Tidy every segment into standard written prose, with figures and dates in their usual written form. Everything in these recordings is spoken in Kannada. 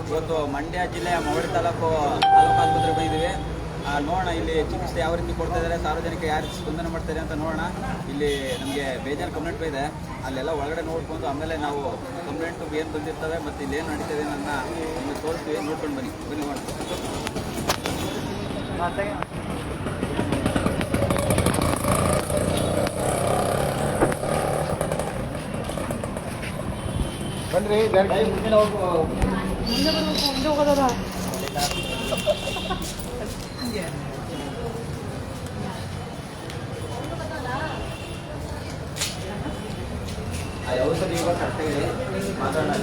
ಇವತ್ತು ಮಂಡ್ಯ ಜಿಲ್ಲೆಯ ಮವಡಿ ತಾಲೂಕು ಆಸ್ಪತ್ರೆಗೆ ಬಂದಿದ್ದೀವಿ. ನೋಡೋಣ ಇಲ್ಲಿ ಚಿಕಿತ್ಸೆ ಯಾವ ರೀತಿ ಕೊಡ್ತಾ ಇದ್ದಾರೆ, ಸಾರ್ವಜನಿಕ ಯಾವ ರೀತಿ ಸ್ಪಂದನೆ ಮಾಡ್ತಾರೆ ಅಂತ ನೋಡೋಣ. ಇಲ್ಲಿ ನಮಗೆ ಬೇಜಾರು ಕಂಪ್ಲೇಂಟ್ ಇದೆ, ಅಲ್ಲೆಲ್ಲ ಒಳಗಡೆ ನೋಡ್ಕೊಂಡು ಆಮೇಲೆ ನಾವು ಕಂಪ್ಲೇಂಟು ಏನು ಬಂದಿರ್ತವೆ ಮತ್ತು ಇಲ್ಲಿ ಏನು ನಡೀತದೆ ನನ್ನ ನಿಮಗೆ ತೋರಿಸ್ತೀವಿ. ನೋಡ್ಕೊಂಡು ಬನ್ನಿ ನೋಡೋಣ. ಬನ್ರಿ ಮುಂದೆ ಹೋಗೋದ ಔಷಧಿ ಇವಾಗ ಕರೆಕ್ಟಾಗಿದೆ ಮಾತಾಡೋಣ.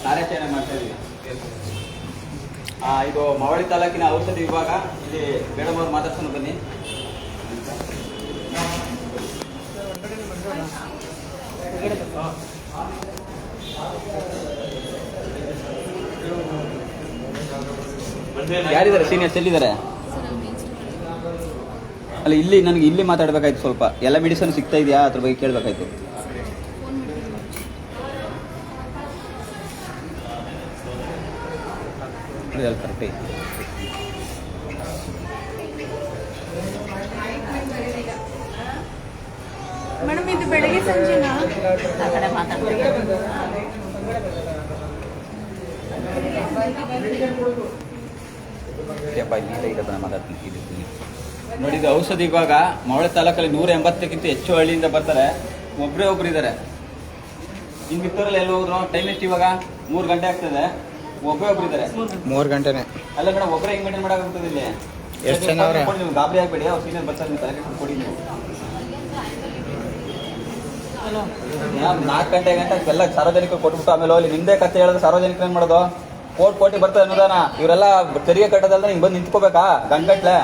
ಕಾರ್ಯಾಚರಣೆ ಮಾಡ್ತಾ ಇದೀವಿ. ಇದು ಮವಡಿ ತಾಲೂಕಿನ ಔಷಧಿ ವಿಭಾಗ. ಇಲ್ಲಿ ಮೇಡಮ್ ಅವ್ರು ಮಾತಾಡ್ಕೊಂಡು ಬನ್ನಿ. ಯಾರಿದ್ದಾರೆ ಸೀನಿಯರ್ಸ್ ಎಲ್ಲಿದ್ದಾರೆ? ಅಲ್ಲ ಇಲ್ಲಿ ನನಗೆ ಇಲ್ಲಿ ಮಾತಾಡ್ಬೇಕಾಯ್ತು. ಸ್ವಲ್ಪ ಎಲ್ಲ ಮೆಡಿಸಿನ್ ಸಿಗ್ತಾ ಇದೆಯಾ ಅದ್ರ ಬಗ್ಗೆ ಕೇಳಬೇಕಾಯ್ತು. ಕರೆಕ್ಟ್. ಮೇಡಮ್ ಇದು ಬೆಳಗ್ಗೆ ಸಂಜೆನಾ? ಆ ಕಡೆ ಮಾತಾಡ್ತೀವಿ. ನೋಡಿ, ಇದು ಔಷಧಿ ವಿಭಾಗ. ಮವಡಿ ತಾಲೂಕಲ್ಲಿ 180ಕ್ಕಿಂತ ಹೆಚ್ಚು ಹಳ್ಳಿಯಿಂದ ಬರ್ತಾರೆ. ಒಬ್ಬರು ಇದ್ದಾರೆ. ಇನ್ನು ಮಿತ್ತೂರಲ್ಲಿ ಎಲ್ಲ ಹೋದ್ರು. ಟೈಮ್ ಎಷ್ಟು ಇವಾಗ? 3 ಗಂಟೆ ಆಗ್ತದೆ. ಒಬ್ಬರು ಇದ್ದಾರೆ. 3 ಗಂಟೆನೆ ಅಲ್ಲ ಮೇಡಮ್, ಒಬ್ಬರೇ ಹೆಂಗ್ ಮೇಂಟೈನ್ ಮಾಡೋಕ್ಕಾಗ್ತದೆ ಇಲ್ಲಿ? ಎಷ್ಟು ಜನ ಅವ್ರೆ? ನೀವು ಗಾಬರಿ ಆಗಬೇಡಿ, ಅವ್ರು ಸೀನಿಯರ್ ಬರ್ತಾರೆ, ನೀವು ತಲೆಗೆ ಕೊಡಿ. ನೀವು 4 ಗಂಟೆ ಎಲ್ಲ ಸಾರ್ವಜನಿಕರು ಕೊಟ್ಬಿಟ್ಟು ಆಮೇಲೆ ಹೋಗಿ ನಿಮ್ದೇ ಕತೆ ಹೇಳಿದ್ರೆ ಸಾರ್ವಜನಿಕರು ಏನ್ ಮಾಡೋದು? ಕೋಟಿ ಬರ್ತದೆ ಅನುದಾನ. ಇವರೆಲ್ಲ ತೆರಿಗೆ ಕಟ್ಟೋದಲ್ಲ, ಹಿಂಗೆ ಬಂದು ನಿಂತ್ಕೋಬೇಕಾ ಗಂಗಟ್ಲೆ?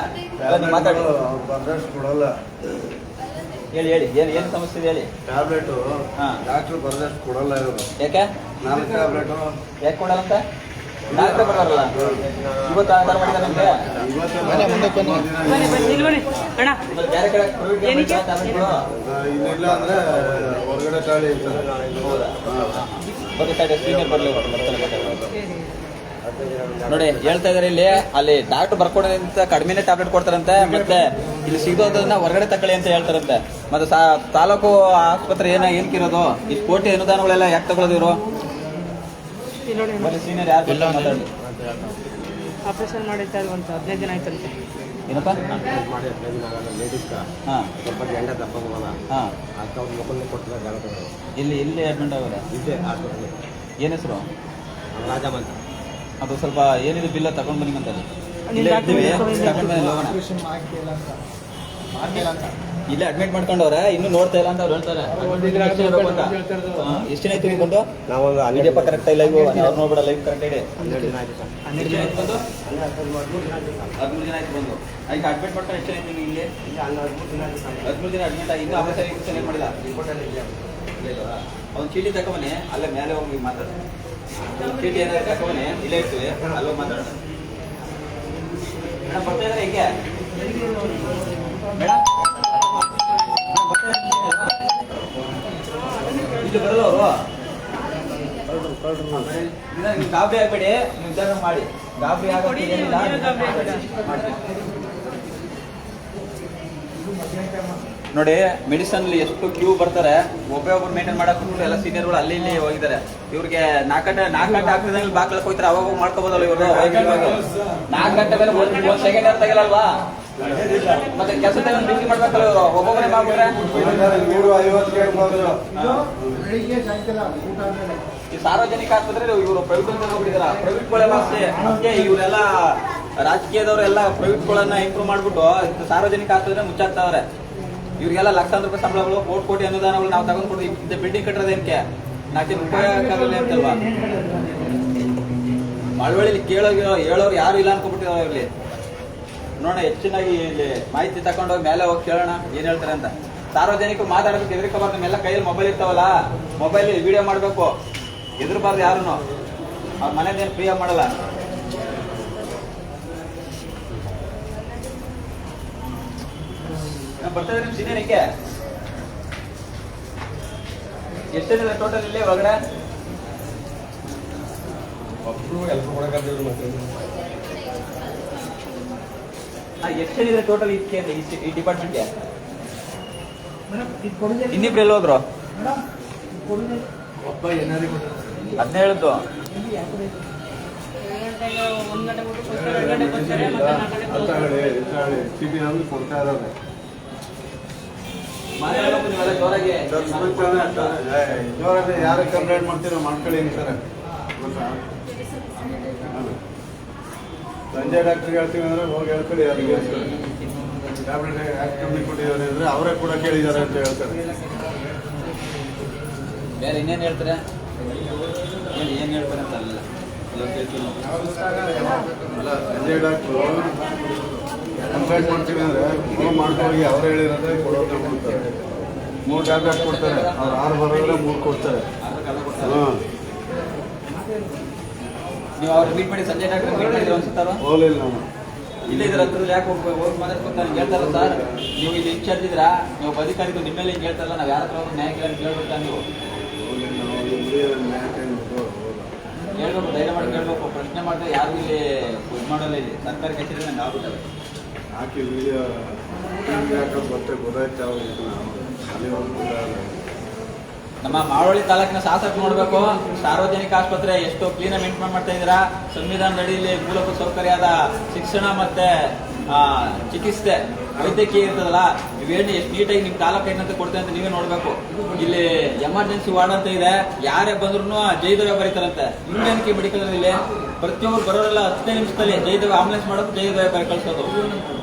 ಎಲ್ಲ ನೀವು ಮಾತಾಡಿ ಕೊಡಲ್ಲ. ಹೇಳಿ ಏನು ಸಮಸ್ಯೆ ಇದೆ ಹೇಳಿ. ಟ್ಯಾಬ್ಲೆಟ್ ಡಾಕ್ಟರ್ ಬರದಷ್ಟು ಕೊಡಲ್ಲ ಇವರು. ಯಾಕೆ 4 ಟ್ಯಾಬ್ಲೆಟ್ ಯಾಕೆ ಕೊಡಲ್ಲ ಅಂತ? ಡಾಕ್ಟರ್ ಬರೋಲ್ಲ. ಇವತ್ತು ಆಧಾರ ಮಾಡಿದ ನಮಗೆ ಬೇರೆ ಕಡೆ ಇಲ್ಲ ಅಂದ್ರೆ ಹೊರಗಡೆ ತಾಳಿ ಇರ್ತಾರೆ. ಸೀನಿಯರ್ ಬರಲಿ ನೋಡಿ ಹೇಳ್ತಾ ಇದಾರೆ. ಇಲ್ಲಿ ಅಲ್ಲಿ ಡಾಕ್ಟರ್ ಬರ್ಕೊಡೋದ್ರಿಂದ ಕಡಿಮೆನೇ ಟ್ಯಾಬ್ಲೆಟ್ ಕೊಡ್ತಾರಂತೆ. ಮತ್ತೆ ಇಲ್ಲಿ ಸಿಗೋದನ್ನ ಹೊರಗಡೆ ತಕೊಳ್ಳಿ ಅಂತ ಹೇಳ್ತಾರಂತೆ. ಮತ್ತೆ ತಾಲೂಕು ಆಸ್ಪತ್ರೆ ಏನಕ್ಕಿರೋದು? ಇಷ್ಟು ಕೋಟಿ ಅನುದಾನಗಳೆಲ್ಲ ಯಾಕೆ ತಗೊಳ್ಳೋದು ಇವರು? ಸೀನಿಯರ್ ಯಾರು ಮಾತಾಡಿ. ಆಪರೇಷನ್ ಮಾಡಿದ್ದಾರೆ ಒಂದು 15 ದಿನ ಆಯ್ತಂತೆ. ಏನಪ್ಪ? ಹಾಂ ಇಲ್ಲಿ ಅಡ್ಮಿಟ್ ಆಗೋದ? ಏನು ಹೆಸರು? ರಾಜಮ್ ಅಂತ. ಅದು ಸ್ವಲ್ಪ ಏನಿದೆ ಬಿಲ್ಲ ತಗೊಂಡು ಬನ್ನಿ ಅಂತ ತಗೊಂಡು ಬನ್ನಿ. ಇಲ್ಲೇ ಅಡ್ಮಿಟ್ ಮಾಡ್ಕೊಂಡವ್ರೆ, ಇನ್ನೂ ನೋಡ್ತಾ ಇಲ್ಲ ಅಂತ ಅವ್ರು ಹೇಳ್ತಾರೆ. ಎಷ್ಟು ದಿನ ಆಯ್ತು ಬಂದು? ನಾವೊಂದು ವಿಡಿಯೋ ಕರೆಕ್ಟ್ ಇಲ್ಲ, ಅವ್ರು ನೋಡ್ಬೇಡ, ಲೈವ್ ಕರೆಕ್ಟ್ ಇದೆ. 12 ದಿನ ಆಯ್ತು ಸರ್. 13 ದಿನ ಆಯ್ತು ಬಂದು? 13 ದಿನ ಆಯ್ತು ಬಂದು. ಈಗ ಅಡ್ಮಿಟ್ ಮಾಡ್ಕೊಂಡು ಎಷ್ಟು ಆಯ್ತು ಇಲ್ಲಿ? 13 ದಿನ ಅಡ್ಮಿಟ್ ಆಗಿ ಇನ್ನೂ ಆಪರೇಷನ್ ಏನು ಮಾಡಿಲ್ಲ. ಅವ್ನು ಚೀಟಿ ತಗೊಂಬನ್ನಿ, ಅಲ್ಲೇ ಮೇಲೆ ಹೋಗಿ ಮಾತಾಡ. ಚೀಟಿ ಏನಾದ್ರು ತಗೊಂಬನ್ನಿ, ಇಲ್ಲೇ ಇರ್ತೀವಿ, ಅಲ್ಲೋ ಮಾತಾಡೋಣ. ಮೇಡಮ್ ಬರ್ತಾ ಇದ್ದಾರೆ ಹೆಂಗೆ? ಮೇಡಮ್ ಇದು ಬರಲ್ಲ ಅವರು. ನೀವು ಗಾಬರಿ ಆಗಬೇಡಿ, ನೀವು ವಿಚಾರ ಮಾಡಿ. ಗಾಬರಿ ಆಗೋದು ಏನಿಲ್ಲ. ನೋಡಿ, ಮೆಡಿಸನ್ ಎಷ್ಟು ಕ್ಯೂ ಬರ್ತಾರೆ. ಒಬ್ಬೊಬ್ರು ಮೇಂಟೈನ್ ಮಾಡಕ್ ಎಲ್ಲ ಸೀನಿಯರ್ಗಳು ಅಲ್ಲಿ ಇಲ್ಲಿ ಹೋಗಿದ್ದಾರೆ. ಇವ್ರಿಗೆ 4 ಗಂಟೆ ಆಗ್ತದೆ ಬಾಕ್ಲಕ್ಕೆ ಹೋಗ್ತಾರೆ. ಅವಾಗ ಮಾಡ್ಕೋಬೋದಲ್ಲ ಇವರು? 4 ಗಂಟೆ ಮೇಲೆ 1 ಸೆಕೆಂಡ್ ಅಂತ ತೆಗಲ್ವಾ? ಮತ್ತೆ ಕೆಲಸ ಬಿಸಿ ಮಾಡ್ಬೇಕಲ್ಲ ಇವರು? ಒಬ್ಬೊಬ್ಬರೇ ಮಾಡ್ಬಿಟ್ರೆ ಈ ಸಾರ್ವಜನಿಕ ಆಸ್ಪತ್ರೆ ಇವರು ಪ್ರೈವೇಟ್ ಹೋಗ್ಬಿಟ್ಟಿದಾರ. ಪ್ರೈವೇಟ್ಗಳೆಲ್ಲ ಅಷ್ಟೇ. ಇವರೆಲ್ಲ ರಾಜಕೀಯದವರೆಲ್ಲ ಪ್ರೈವೇಟ್ಗಳನ್ನ ಇಂಪ್ರೂವ್ ಮಾಡ್ಬಿಟ್ಟು ಸಾರ್ವಜನಿಕ ಆಸ್ಪತ್ರೆ ಮುಚ್ಚಾಕ್ತಾವ್ರೆ. ಇವ್ರಿಗೆಲ್ಲ ಲಕ್ಷಾಂತರ ರೂಪಾಯಿ ಸಂಬಳಗಳು, ಕೋಟಿ ಅನುದಾನಗಳು ನಾವು ತಗೊಂಡು ಕೊಡ್ತೀವಿ. ಬಿಲ್ಡಿಂಗ್ ಕಟ್ಟೋದೇನಕ್ಕೆ? 4 ದಿನ ಉಪಯೋಗ ಆಗಲ್ಲ ಅಂತಲ್ವಾ? ಮಳವಳ್ಳಿಲಿ ಹೇಳೋರು ಯಾರು ಇಲ್ಲ ಅನ್ಕೊಬಿಟ್ಟಿದಾರೆ ಇಲ್ಲಿ. ನೋಡೋಣ, ಹೆಚ್ಚಿನಾಗಿ ಇಲ್ಲಿ ಮಾಹಿತಿ ತಗೊಂಡೋಗಿ ಮೇಲೆ ಹೋಗಿ ಕೇಳೋಣ ಏನ್ ಹೇಳ್ತಾರೆ ಅಂತ. ಸಾರ್ವಜನಿಕರು ಮಾತಾಡೋದಕ್ಕೆ ಎದುರಿಕಬಾರ್ದು. ನಮ್ಮೆಲ್ಲ ಕೈಯಲ್ಲಿ ಮೊಬೈಲ್ ಇರ್ತಾವಲ್ಲ, ಮೊಬೈಲ್ ವಿಡಿಯೋ ಮಾಡಬೇಕು. ಎದುರಬಾರ್ದು ಯಾರು. ಅವ್ರ ಮನೇದೇನು ಫ್ರೀಯಾಗಿ ಮಾಡಲ್ಲ. ಬರ್ತಾ ಇದ್ರೆ ಸೀನಿಯರ್ ಹೆಂಗೆ? ಎಷ್ಟಿದೆ ಟೋಟಲ್ ಇಲ್ಲಿ ಒಳಗಡೆ? ಒಬ್ಬರು ಎಲ್ಲರೂ ಕೊಡೋಕ್ಕಾಗ್ತಿದ್ರು ಮತ್ತೆ ಎಷ್ಟಿದೆ ಟೋಟಲ್ ಇದಕ್ಕೆ ಈ ಡಿಪಾರ್ಟ್ಮೆಂಟ್ಗೆ? ಇನ್ನಿಬ್ರು ಎಲ್ಲಿ ಹೋದ್ರು? ಒಬ್ಬ ಏನಾದ್ರು ಅದನ್ನೇ ಹೇಳಿದ್ದು. ಸಿಟಿ ನಮ್ಗೆ ಕೊಡ್ತಾ ಇರೋದು ಜೋರಾಗಿ ಜೋರಾಗಿ ಯಾರು ಕಂಪ್ಲೇಂಟ್ ಮಾಡ್ತೀರೋ ಮಾಡ್ಕೊಳ್ಳಿ ಸರ್. ಸಂಜಯ್ ಡಾಕ್ಟ್ರಿಗೆ ಹೇಳ್ತೀವಿ ಅಂದ್ರೆ ಹೋಗಿ ಹೇಳ್ಕೊಳ್ಳಿ, ಅವ್ರಿಗೆ ಟ್ಯಾಬ್ಲೆಟ್ ಯಾಕೆ ಕಮ್ಮಿ ಕೊಟ್ಟಿದ್ದಾರೆ ಅಂದರೆ ಅವರೇ ಕೂಡ ಕೇಳಿದ್ದಾರೆ ಅಂತ ಹೇಳ್ತಾರೆ. ಬೇರೆ ಇನ್ನೇನು ಹೇಳ್ತಾರೆ? ಏನು ಹೇಳ್ತಾರೆ ಅಂತ ಅಲ್ಲ ಅಲ್ಲ, ಸಂಜಯ್ ಡಾಕ್ಟ್ರು ಕಂಪ್ಲೇಂಟ್ ಮಾಡ್ತೀವಿ ಅಂದರೆ ಫೋನ್ ಮಾಡ್ಕೊಳ್ಳಿ, ಅವರೇ ಹೇಳಿರೋದೇ ಕೊಡೋದು ಕೊಡ್ತಾರೆ. 3 ಟ್ಯಾಬ್ಲೆಟ್ ಕೊಡ್ತಾರೆ, ಅವ್ರು 6 ಬರೋದ್ರೆ 3 ಕೊಡ್ತಾರೆ. ಹಾಂ, ನೀವು ಅವ್ರು ಮೀಟ್ ಮಾಡಿ ಸಂಜಯ್ ಡಾಕ್ಟರ್ ಮೀಟ್ ಮಾಡಿದ್ರು ಅನ್ಸುತ್ತಾರ? ಹೋಗಲಿಲ್ಲ ನಾನು. ಇಲ್ಲೇ ಇದ್ರ ಹತ್ರ ಯಾಕೆ ಹೋಗಿ ಮಾತಾಡ್ಕೊಂಡು ಹೇಳ್ತಾರ ಸರ್, ನೀವು ಇಲ್ಲಿ ಇನ್ಚಾರ್ಜ್ ಇದ್ರಾ, ನೀವು ಅಧಿಕಾರಿಗಳು ನಿಮ್ಮ ಮೇಲೆ ಹಿಂಗೆ ಹೇಳ್ತಾರಲ್ಲ, ನಾವು ಯಾರ ಹತ್ರ ಹೋಗಿ ನ್ಯಾಯ ಕೇಳ್ಬೇಕಾ? ನೀವು ಹೇಳ್ಬೇಕು, ಧೈರ್ಯ ಮಾಡಿ ಕೇಳಬೇಕು, ಪ್ರಶ್ನೆ ಮಾಡಿದ್ರೆ ಯಾರು ಇಲ್ಲಿ ಇದು ಮಾಡಲ್ಲ. ಇಲ್ಲಿ ಸರ್ಕಾರಿ ಕಚೇರಿ ನಂಗೆ ಆಗ್ಬಿಟ್ಟಲ್ಲ. ಹಾಕಿ ವಿಡಿಯೋ ಹಾಕೋದು ಗೊತ್ತಾಯ್ತು. ಅವ್ರು ಅಲ್ಲಿ ಹೋಗ್ಬಿಟ್ಟು ನಮ್ಮ ಮಾವಳಿ ತಾಲೂಕಿನ ಶಾಸಕ ನೋಡಬೇಕು, ಸಾರ್ವಜನಿಕ ಆಸ್ಪತ್ರೆ ಎಷ್ಟು ಕ್ಲೀನಾಗಿ ಮೇಂಟೈನ್ ಮಾಡ್ತಾ ಇದ್ದೀರಾ, ಸಂವಿಧಾನದ ಅಡಿಯಲ್ಲಿ ಮೂಲಭೂತ ಸೌಕರ್ಯದ ಶಿಕ್ಷಣ ಮತ್ತೆ ಚಿಕಿತ್ಸೆ ವೈದ್ಯಕೀಯ ಇರ್ತದಲ್ಲ, ಇವೇನು ಎಷ್ಟು ನೀಟಾಗಿ ನಿಮ್ಮ ತಾಲೂಕು ಏನಂತ ಕೊಡ್ತೇವೆ ಅಂತ ನೀವೇ ನೋಡಬೇಕು. ಇಲ್ಲಿ ಎಮರ್ಜೆನ್ಸಿ ವಾರ್ಡ್ ಅಂತ ಇದೆ, ಯಾರೇ ಬಂದ್ರು ಜೈದವ್ಯ ಬರೀತಾರಂತೆ. ಇಂಡಿಯನ್ಕಿ ಮೆಡಿಕಲ್ ಇಲ್ಲಿ ಪ್ರತಿಯೊಬ್ಬರು ಬರೋರೆಲ್ಲ 10 ನಿಮಿಷದಲ್ಲಿ ಜೈದವ್ಯ ಆಂಬುಲೆನ್ಸ್ ಮಾಡೋದು, ಜೈದವ್ಯ ಬರೀ ಕಳಿಸೋದು.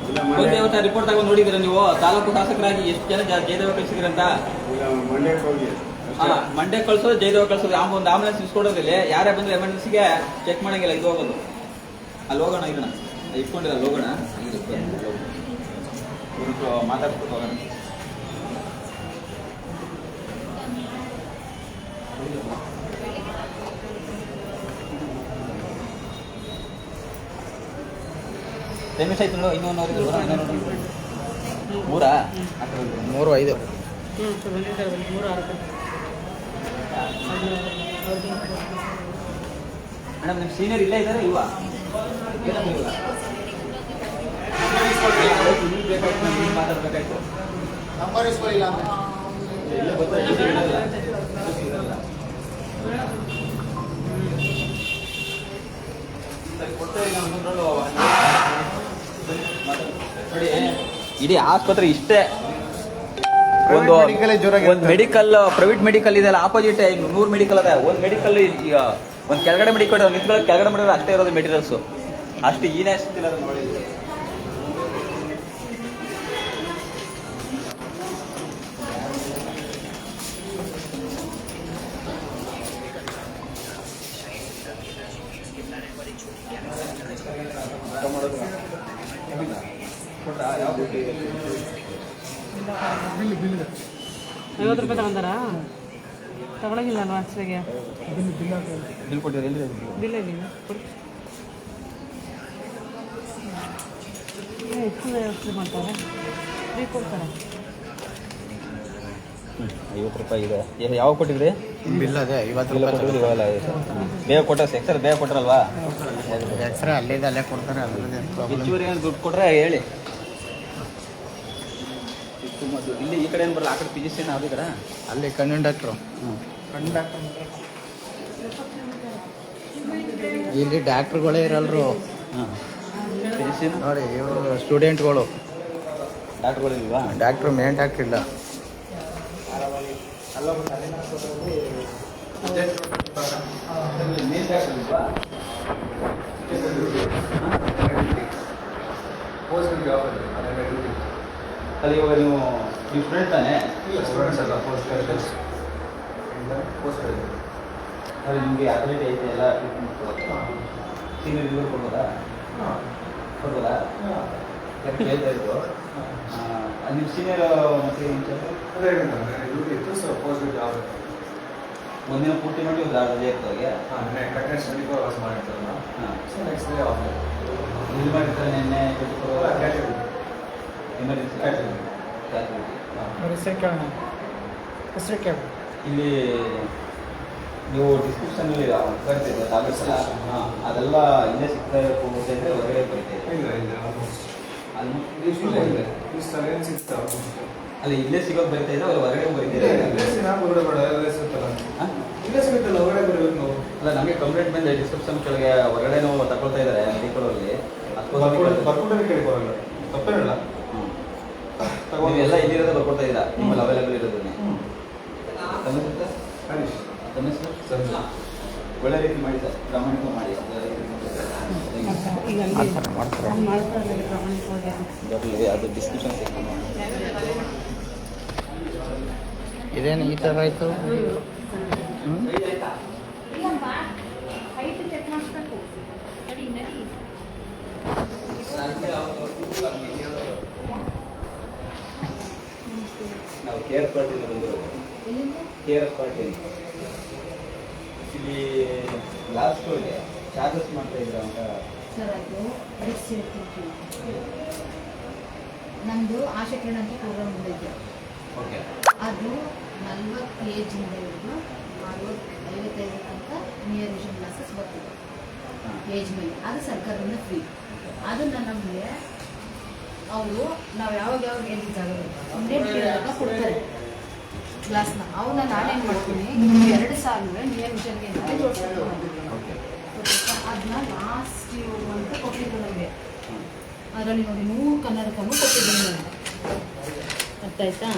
ಇವತ್ತು ರಿಪೋರ್ಟ್ ತಗೊಂಡು ನೋಡಿದಿರ ನೀವು, ತಾಲೂಕು ಶಾಸಕರಾಗಿ ಎಷ್ಟು ಜನ ಜೈದವ್ಯ ಕಳಿಸಿದ್ರಂತ? ಮಂಡ್ಯಕ್ಕೆ ಹೋಗಿ ಮಂಡ್ಯ ಕಳ್ಸೋದು, ಜೈದವ್ಯ ಕಳ್ಸೋದು. ಒಂದು ಆಂಬುಲೆನ್ಸ್ ಇಸ್ಕೊಡೋದಿಲ್ಲ, ಯಾರೇ ಬಂದ್ರೆ ಎಮರ್ಜೆನ್ಸಿಗೆ ಚೆಕ್ ಮಾಡಂಗಿಲ್ಲ. ಇದು ಹೋಗೋದು ಅಲ್ಲಿ ಹೋಗೋಣ, ಇರೋಣ ಇಟ್ಕೊಂಡಿಲ್ಲ, ಅಲ್ಲಿ ಹೋಗೋಣ, ಮಾತಾಡ್ಬಿಟ್ಟು ಹೋಗೋಣ. ನಿಮಿಷ ಆಯ್ತು ನೋಡು, ಇನ್ನೂ 3 3-5 ಮೇಡಮ್, ನಿಮ್ಮ ಸೀನಿಯರ್ ಇಲ್ಲೇ ಇದ್ದಾರೆ ಇಲ್ವಾ? ಮಾತಾಡ್ಬೇಕಾಯ್ತು. ಇಡೀ ಆಸ್ಪತ್ರೆ ಇಷ್ಟೇ. ಒಂದು ಮೆಡಿಕಲ್, ಪ್ರೈವೇಟ್ ಮೆಡಿಕಲ್ ಇದೆ ಅಲ್ಲ, ಆಪೋಸಿಟ್ 100 ಮೆಡಿಕಲ್ ಅದ. ಒಂದು ಮೆಡಿಕಲ್ ಈಗ ಒಂದು ಕೆಳಗಡೆ ಮೆಡಿಕಲ್ ನಿಂತ್ಕೊಳ್ಳೋಕೆ ಕೆಳಗಡೆ ಮಾಡಿದ್ರೆ ಅಷ್ಟೇ ಇರೋದು ಮೆಟೀರಿಯಲ್ಸು, ಅಷ್ಟು ಈನೇ ಅಷ್ಟಿಲ್ಲ ನೋಡಿ. ₹50 ತಗೊಂಡಾರಾ? ತಗೊಳಗಿಲ್ಲ ಅಲ್ವಾ ಅಷ್ಟರಿಗೆ? ಬಿಲ್ ಕೊಟ್ಟಿರಿ? ಎಲ್ಲಿ ಬಿಲ್ ಇಲ್ಲ, ಹೆಚ್ಚಿನ ವ್ಯವಸ್ಥೆ ಮಾಡ್ತಾರೆ, ಫ್ರೀ ಕೊಡ್ತಾರೆ. ₹50 ಇದೆ. ಯಾವಾಗ ಕೊಟ್ಟಿದ್ರಿ ಬಿಲ್? ಅದೇ 50 ಕೊಟ್ಟಿದ್ರಿ. ಇವಾಗ ಬೇಗ ಕೊಟ್ಟ, ಎಕ್ಸ್ರ ಬೇಗ ಕೊಟ್ರಲ್ವಾ? ಎಕ್ಸ್ರೇ ಅಲ್ಲಿದೆ, ಅಲ್ಲೇ ಕೊಡ್ತಾರೆ. ಹೆಚ್ಚುವರಿ ಏನು ದುಡ್ಡು ಕೊಟ್ರೆ ಹೇಳಿ. ಇಲ್ಲಿ ಈ ಕಡೆ ಏನು ಬರಲ್ಲ, ಆ ಕಡೆ ಫಿಸಿಷಿಯನ್ ಆಗಿದ್ರ ಅಲ್ಲಿ ಕಣ್ಣು ಡಾಕ್ಟ್ರು. ಇಲ್ಲಿ ಡಾಕ್ಟ್ರುಗಳೇ ಇರಲ್ರು. ಫಿಸಿಷಿಯನ್ ನೋಡಿ, ಇವರು ಸ್ಟೂಡೆಂಟ್ಗಳು. ಡಾಕ್ಟ್ರುಗಳಿಲ್ವಾ? ಡಾಕ್ಟ್ರು ಮೇನ್ ಡಾಕ್ಟ್ರ್ ಇಲ್ಲ. ಅಲ್ಲಿ ಇವಾಗ ನೀವು ಸ್ಟೂಡೆಂಟ್ ತಾನೇ? ಅದೇ ನಿಮಗೆ ಅಥ್ಲೆಟ್ ಐತೆ ಎಲ್ಲ ಸೀನಿಯರ್ ಇವರು ಕೊಡ್ಬೋದಾ? ಕೊಡ್ಬೋದಾ? ಹೇಳ್ತಾ ಇದ್ರು ನಿಮ್ಮ ಸೀನಿಯರ್ ಮತ್ತೆ ಒಂದಿನ ಪೂರ್ತಿ ಮಾಡಿ ಒಂದು ರಜೆ ಇರ್ತದೆ. ಇಲ್ಲಿ ಮಾಡಿರ್ತಾರೆ ನಿನ್ನೆ ಎಮರ್ಜೆನ್ಸಿ ಹೆಸರು ಕೇಳ ಇಲ್ಲಿ ನೀವು ಡಿಸ್ಕ್ರಿಪ್ಷನಲ್ಲಿ ಬರ್ತಿದೆ ಟ್ಯಾಬ್ಲೆಟ್ಸ್ ಎಲ್ಲ ಅದೆಲ್ಲ ಇಲ್ಲೇ ಸಿಗ್ತಾ ಹೋಗುತ್ತೆ ಅಂದರೆ ಹೊರಗಡೆ ಬರ್ತಿದೆ ಅಲ್ಲಿ ಇಲ್ಲೇ ಸಿಗೋದು ಬರ್ತಾ ಇದೆ ಅವ್ರು ಹೊರಗಡೆ ಬರ್ತಿದೆ ಅಲ್ಲ ನಮಗೆ ಕಂಪ್ಲೇಂಟ್ ಬಂದೆ ಡಿಸ್ಕ್ರಿಪ್ಷನ್ ಕೆಳಗೆ ಹೊರಗಡೆ ತಗೊಳ್ತಾ ಇದ್ದಾರೆ ಮೆಡಿಕಲಲ್ಲಿ ತಪ್ಪೇನಲ್ಲ ನೀವೆಲ್ಲ ಇಲ್ಲಿರೋದೇ ಬರ್ಕೊಡ್ತಾ ಇದ್ದೀರಾ ನಿಮ್ಮಲ್ಲಿ ಅವೈಲೇಬಲ್ ಇರೋದನ್ನೇ ಒಳ್ಳೆ ರೀತಿ ಮಾಡಿ ಸರ್ ಪ್ರಾಮಾಣಿಕ ಮಾಡಿ ಬರಲಿ ಅದು ಡಿಸ್ಕ್ರಿಪ್ಷನ್ ಇದೇನು ಈ ಥರ ಆಯಿತು? ನಾವು ಕೇರ್ ಪಾರ್ಟಿಯಿಂದ ಬಂದಿರೋದು ಕೇರ್ ಪಾರ್ಟಿ ಇಲ್ಲಿ ಲಾಸ್ಟ್ ಚಾರ್ಜಸ್ ಮಾಡ್ತಾ ಇದ್ರ ಅಂತ ಸರ್ ಅದು ನಮ್ಮದು ಆಶಾ ಕಿರಣ ಅಂತ ಪ್ರೋಗ್ರಾಮ್ ಬಂದೈತೆ. ಓಕೆ ಅದು 40 ಏಜಿಂದ ಹಿಡಿದು 60-55 ತನಕ ನಿಯರ್ ವಿಷನ್ ಕ್ಲಾಸಸ್ ಬರ್ತದೆ ಏಜ್ ಮೇಲೆ. ಅದು ಸರ್ಕಾರದಿಂದ ಫ್ರೀ. ಅದನ್ನು ನಮಗೆ ಅವರು ನಾವು ಯಾವಾಗ ಏಜ್ ಆಗೋದು ಕೇಳಿದಾಗ ಕೊಡ್ತಾರೆ ಕ್ಲಾಸ್ನ. ಅವನ್ನ ನಾನೇನು ಮಾಡ್ತೀನಿ 2 ಸಾಲು ನಿಯರ್ ವಿಷನ್ಗೆ ಅಂತ ಜೋಡಿಸ್ತೀನಿ. ಅದನ್ನ ಲಾಸ್ಟ್ ಅಂತ ಕೊಟ್ಟಿದ್ದು ನಮಗೆ. ಅದರಲ್ಲಿ ನೋಡಿ 100 ಕನ್ನಡಕನೂ ಕೊಟ್ಟಿದ್ದೀನಿ ನಾನು. ಅರ್ಥ ಆಯ್ತಾ?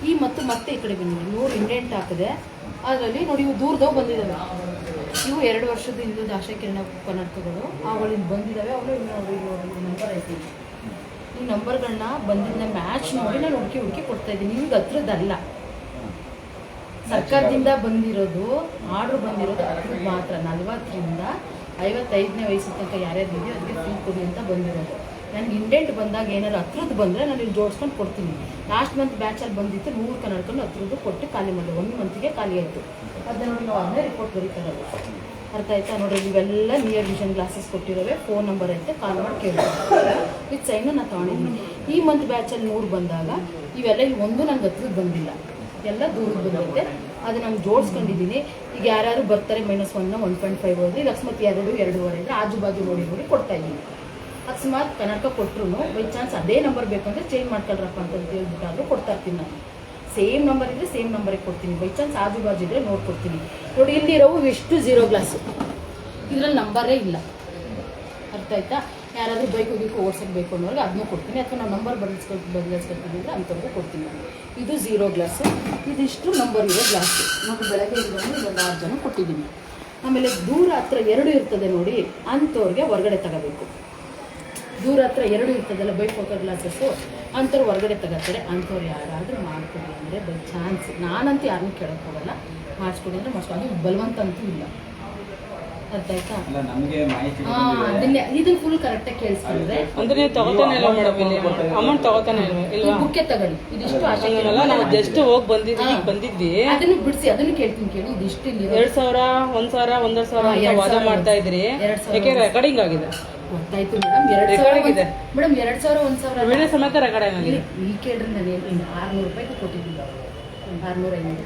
ಈ ಮತ್ತೆ ಈ ಕಡೆ ಬನ್ನಿ 100 ಇಂಡೆಂಟ್ ಹಾಕಿದೆ. ಅದರಲ್ಲಿ ನೋಡಿ ಇವು ದೂರದವು ಬಂದಿದ್ದಾವೆ. ಇವು 2 ವರ್ಷದ ಹಿಂದಿನ ಆಶಾ ಕಿರಣ ಕನ್ನಡಕಗಳು ಅವುಗಳಿಂದ ಬಂದಿದ್ದಾವೆ. ಅವಳು ನೋಡಿ ನಂಬರ್ ಐತಿ. ಈ ನಂಬರ್ಗಳನ್ನ ಬಂದಿದ್ದನ್ನ ಮ್ಯಾಚ್ ನೋಡಿ ನಾನು ಹುಡುಕಿ ಕೊಡ್ತಾ ಇದ್ದೀನಿ. ನಿಮ್ಗೆ ಹತ್ರದ್ದಲ್ಲ, ಸರ್ಕಾರದಿಂದ ಬಂದಿರೋದು ಆರ್ಡ್ರ್ ಬಂದಿರೋದು ಹತ್ರದ್ದು ಮಾತ್ರ. 40ರಿಂದ 55ನೇ ವಯಸ್ಸು ತನಕ ಯಾರ್ಯಾರು ಇದೆಯೋ ಅದಕ್ಕೆ ಫ್ರೀ ಕೊಡಿ ಅಂತ ಬಂದಿರೋದು. ನನಗೆ ಇಂಡೆಂಟ್ ಬಂದಾಗ ಏನಾದ್ರು ಹತ್ರದ್ದು ಬಂದರೆ ನಾನು ಇಲ್ಲಿ ಜೋಡಿಸ್ಕೊಂಡು ಕೊಡ್ತೀನಿ. ಲಾಸ್ಟ್ ಮಂತ್ ಬ್ಯಾಚಲ್ಲಿ ಬಂದಿತ್ತು 100 ಕನ್ನಡಕೊಂಡು ಹತ್ರದ್ದು ಕೊಟ್ಟು ಖಾಲಿ ಮಾಡಿ 1 ಮಂತ್ಗೆ ಖಾಲಿ ಆಯಿತು. ಅದನ್ನ ನೋಡಿ ನಾವು ಅದನ್ನೇ ರಿಪೋರ್ಟ್ ಬರೀತಾರಲ್ಲ. ಅರ್ಥ ಆಯ್ತಾ? ನೋಡ್ರಿ ಇವೆಲ್ಲ ನಿಯರ್ ವಿಷನ್ ಗ್ಲಾಸಸ್ ಕೊಟ್ಟಿರೋವೆ. ಫೋನ್ ನಂಬರ್ ಐತೆ, ಕಾಲ್ ಮಾಡಿ ಕೇಳ್ತಾರೆ. ವಿತ್ ಸೈನು ನಾನು ತೊಗೊಂಡಿದ್ದೀನಿ. ಈ ಮಂತ್ ಬ್ಯಾಚಲ್ಲಿ 100 ಬಂದಾಗ ಇವೆಲ್ಲ ಒಂದು ನನಗೆ ಹತ್ರದ್ದು ಬಂದಿಲ್ಲ, ಎಲ್ಲ ದೂರದ್ದು ಬಂದೈತೆ. ಅದು ನಮ್ಗೆ ಜೋಡಿಸ್ಕೊಂಡಿದ್ದೀನಿ. ಈಗ ಯಾರು ಬರ್ತಾರೆ -1 1.5 ಹೋದ್ರೆ ಈಗ ಅಕಸ್ಮಾತ್ 2-2.5 ಇದ್ರೆ ಆಜು ಬಾಜು ನೋಡಿ ಕೊಡ್ತಾ ಇದ್ದೀನಿ. ಅಕಸ್ಮಾತ್ ಕನ್ನಡಕ ಕೊಟ್ಟರು ಬೈ ಚಾನ್ಸ್ ಅದೇ ನಂಬರ್ ಬೇಕಂದ್ರೆ ಚೇಂಜ್ ಮಾಡ್ಕೊಳ್ರಪ್ಪ ಅಂತ ಹೇಳ್ಬಿಟ್ಟಾದ್ರೂ ಕೊಡ್ತಾ ಇರ್ತೀನಿ ನಾನು. ಸೇಮ್ ನಂಬರ್ ಇದ್ದರೆ ಸೇಮ್ ನಂಬರಿಗೆ ಕೊಡ್ತೀನಿ. ಬೈ ಚಾನ್ಸ್ ಆಜು ಬಾಜು ಇದ್ದರೆ ನೋಡ್ಕೊಡ್ತೀನಿ. ನೋಡಿ ಇಲ್ಲಿರೋವು ಎಷ್ಟು 0 ಗ್ಲಾಸು, ಇದರಲ್ಲಿ ನಂಬರೇ ಇಲ್ಲ. ಅರ್ಥ ಆಯ್ತಾ? ಯಾರಾದರೂ ಬೈಕ್ ಹೋಗಿ ಓಡ್ಸೋಕೆ ಬೇಕು ಅನ್ನೋರಿಗೆ ಅದನ್ನೂ ಕೊಡ್ತೀನಿ. ಅಥವಾ ನಾವು ನಂಬರ್ ಬದಲಿಸ್ಕೊಳ್ತಿದ್ರೆ ಅಂಥವ್ರಿಗೂ ಕೊಡ್ತೀನಿ ನಾನು. ಇದು 0 ಗ್ಲಾಸು, ಇದಿಷ್ಟು ನಂಬರ್ ಇರೋ ಗ್ಲಾಸು. ನೋಡಿ ಬೆಳಗ್ಗೆ ಇದನ್ನು 6 ಜನ ಕೊಟ್ಟಿದ್ದೀನಿ. ಆಮೇಲೆ ದೂರ ಹತ್ರ 2 ಇರ್ತದೆ ನೋಡಿ, ಅಂಥವ್ರಿಗೆ ಹೊರಗಡೆ ತಗೋಬೇಕು. ದೂರ ಹತ್ರ 2 ಇರ್ತದಲ್ಲ ಬೈಫೋಕಲ್ ಗ್ಲಾಸಸ್ಸು, ಅಂಥವ್ರು ಹೊರಗಡೆ ತಗೋತಾರೆ. ಅಂಥವ್ರು ಯಾರಾದರೂ ಮಾಡಿಕೊಡಿ ಅಂದರೆ ಬೈ ಚಾನ್ಸ್, ನಾನಂತೂ ಯಾರನ್ನೂ ಕೇಳೋಕ್ಕೆ ಹೋಗಲ್ಲ. ಮಾಡಿಸ್ಕೊಡಿ ಅಂದರೆ ಮಾಡಿಸ್ಕೊಂಡು, ಬಲವಂತ ಅಂತೂ ಇಲ್ಲ. ಅರ್ಥ ಆಯ್ತಾ? ನಮಗೆ ಮಾಹಿತಿ ಅದನ್ನೇ ಇದನ್ನ ಫುಲ್ ಕರೆಕ್ಟಾಗಿ ಕೇಳಿಸ್ಕೊಂಡ್ರೆ ಅಂದ್ರೆ ನೀವು ತಗೋತಾನೆ ಇಲ್ಲ ಮೇಡಮ್, ಇಲ್ಲಿ ಅಮೌಂಟ್ ತಗೋತಾನೆ ಇಲ್ವಾ? ಬುಕ್ಕೆ ತಗೊಳ್ಳಿ. ಇದಿಷ್ಟು ಹಂಗಲ್ಲ, ನಾವು ಜಸ್ಟ್ ಹೋಗಿ ಬಂದಿದ್ವಿ. ಅದನ್ನು ಬಿಡಿಸಿ ಅದನ್ನು ಕೇಳ್ತೀನಿ ಕೇಳಿ. ಇದಿಷ್ಟು ಇಲ್ಲಿ 2,000 1,000 1,500 ವಾದ ಮಾಡ್ತಾ ಇದ್ರಿ. ಯಾಕೆ ರೆಕಾರ್ಡಿಂಗ್ ಆಗಿದೆ? ಗೊತ್ತಾಯ್ತು ಮೇಡಮ್. 2,000 ಇದೆ ಮೇಡಮ್. 2,000 1,000 ವಿಡಿಯೋ ಸಮೇತ ರೆಕಾರ್ಡ್ ಆಗಿದೆ. ಈ ಕೇಳ್ರಿ ನಾನು ಹೇಳ್ತೀನಿ. 600 ರೂಪಾಯಿಗೆ ಕೊಟ್ಟಿದ್ದೀನಿ. 650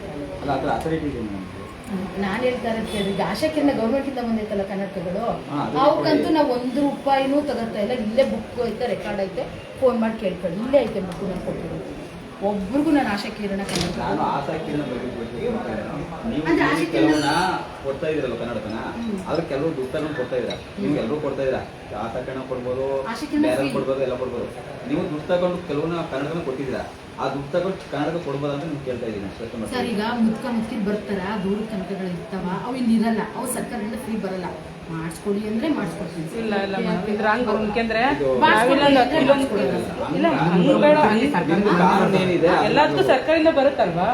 ಅಲ್ಲ ಅದರ ಅಥಾರಿಟಿ ಇದೆ ಮೇಡಮ್. ನಾನು ಹೇಳ್ತಾ ಇರೋದು ಕೇಳಿ. ಈಗ ಆಶಾ ಕಿರಣ ಗೌರ್ಮೆಂಟಿಂದ ಬಂದೈತಲ್ಲ ಕನ್ನಡಕಗಳು, ಅವಕ್ಕಂತೂ ನಾವು 1 ರೂಪಾಯಿನೂ ತಗೋತಾ ಇಲ್ಲ. ಇಲ್ಲೇ ಬುಕ್ ಐತೆ, ರೆಕಾರ್ಡ್ ಐತೆ, ಫೋನ್ ಮಾಡಿ ಕೇಳ್ಕೊಳ್ಳಿ. ಇಲ್ಲೇ ಐತೆ ಬುಕ್ ನಾನು ಕೊಟ್ಟಿರೋದು. ಒಬ್ರಿಗೂ ನಾನು ಆಶಾ ಕಿರಣ ಕನ್ನಡ ನಾನು ಆಶಾ ಕಿರಣ ಬಗ್ಗೆ ನೀವು ಕೆಲವನ್ನ ಕೊಡ್ತಾ ಇದ್ರಲ್ಲ ಕನ್ನಡಕನ, ಆದ್ರೆ ಕೆಲವು ದುಡ್ಡು ತಗೊಂಡು ಕೊಡ್ತಾ ಇದ್ರ. ನೀವು ಎಲ್ಲರೂ ಕೊಡ್ತಾ ಇದ್ರ. ಆಶಾ ಕಿರಣ ಕೊಡ್ಬೋದು, ಬೇರೆ ಕೊಡ್ಬೋದು, ಎಲ್ಲ ಕೊಡ್ಬೋದು. ನೀವು ದುಡ್ಡು ತಗೊಂಡು ಕೆಲವನ್ನ ಕನ್ನಡಕನ ಕೊಟ್ಟಿದ್ದೀರಾ. ಆ ದುಡ್ಡು ತಗೊಂಡು ಕನ್ನಡಕ ಕೊಡ್ಬೋದು ಅಂತ ನೀವು ಕೇಳ್ತಾ ಇದ್ದೀನಿ ಅಷ್ಟೇ. ಸರ್ ಈಗ ಮುದ್ಕಿದ್ ಬರ್ತಾರ, ದೂರ ಕನಕಗಳು ಇರ್ತಾವ, ಅವು ಇಲ್ಲಿ ಇರಲ್ಲ. ಅವು ಸರ್ಕಾರದಿಂದ ಫ್ರೀ ಬರಲ್ಲ. ಮಾಡಿಸ್ಕೊಡಿ ಅಂದ್ರೆ ಮಾಡಿಸ್ಕೊಡ್ತೀನಿ. ಇಲ್ಲ ಇಲ್ಲ ಮೇಡಮ್, ಇದ್ರ ಹಂಗ್ ಯಾಕೆಂದ್ರೆ ಇಲ್ಲ ಹಂಗ್ ಬೇಡ. ಎಲ್ಲದಕ್ಕೂ ಸರ್ಕಾರದಿಂದ ಬರುತ್ತಲ್ವಾ?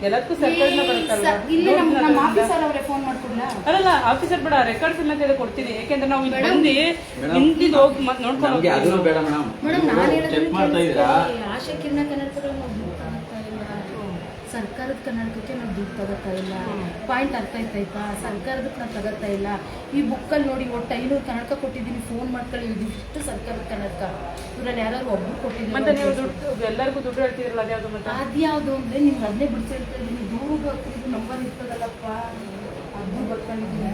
ಎಲ್ಲದಕ್ಕೂ ಸರ್ಕಾರದಿಂದ ಬರುತ್ತಲ್ವಾ? ಇಲ್ಲ ನಮ್ಮ ಆಫೀಸರ್ ಅವರೇ ಫೋನ್ ಮಾಡ್ಕೊಡ್ಲಾ? ಅಲ್ಲ ಆಫೀಸರ್ ಬೇಡ, ರೆಕಾರ್ಡ್ ಸಮೇತ ಕೊಡ್ತೀನಿ. ಯಾಕೆಂದ್ರೆ ನಾವು ಇಲ್ಲಿ ಬಂದು ಹಿಂದಿದ್ದು ಹೋಗಿ ಮತ್ತೆ ನೋಡ್ಕೊಂಡು ಹೋಗಿ. ಅದು ಬೇಡ ಮೇಡಮ್. ಮೇಡಮ್ ನಾನು ಚೆಕ್ ಮಾಡ್ತಾ ಇದ್ದೀರಾ? ಆಶಾ ಕಿರಣ ಕನ್ನಡಕಗಳು ಸರ್ಕಾರದ ಕನ್ನಡಕಕ್ಕೆ ನಾವು ದುಡ್ಡು ತಗೋತಾ ಇಲ್ಲ. ಪಾಯಿಂಟ್ ಅರ್ಥ ಆಯ್ತಾ? ಸರ್ಕಾರದಕ್ಕೆ ನಾವು ತಗೋತಾ ಇಲ್ಲ. ಈ ಬುಕ್ಕಲ್ಲಿ ನೋಡಿ ಒಟ್ಟು 500 ಕನ್ನಡಕ ಕೊಟ್ಟಿದ್ದೀನಿ, ಫೋನ್ ಮಾಡ್ಕೊಳ್ಳಿ, ಇದಿಷ್ಟು ಸರ್ಕಾರದ ಕನ್ನಡಕ. ಇವರಲ್ಲಿ ಯಾರು ಒಬ್ಬರು ಕೊಟ್ಟಿದ್ದೀನಿ. ಮತ್ತೆ ನೀವು ದುಡ್ಡು ಎಲ್ಲರಿಗೂ ದುಡ್ಡು ಹೇಳ್ತಿದ್ರಲ್ಲ ಅದ್ಯಾವುದು ಮತ್ತೆ? ಅದ್ಯಾವುದು ಅಂದರೆ ನಿಮ್ಗೆ ಅದನ್ನೇ ಬಿಡಿಸಿ ಹೇಳ್ತಾ ಇದ್ದೀನಿ. ದೂರದ್ದು ಹಾಕಿದ್ದು ನಂಬರ್ ಇರ್ತದಲ್ಲಪ್ಪ, ಅದನ್ನು ಬರ್ಕೊಂಡಿದ್ದೀನಿ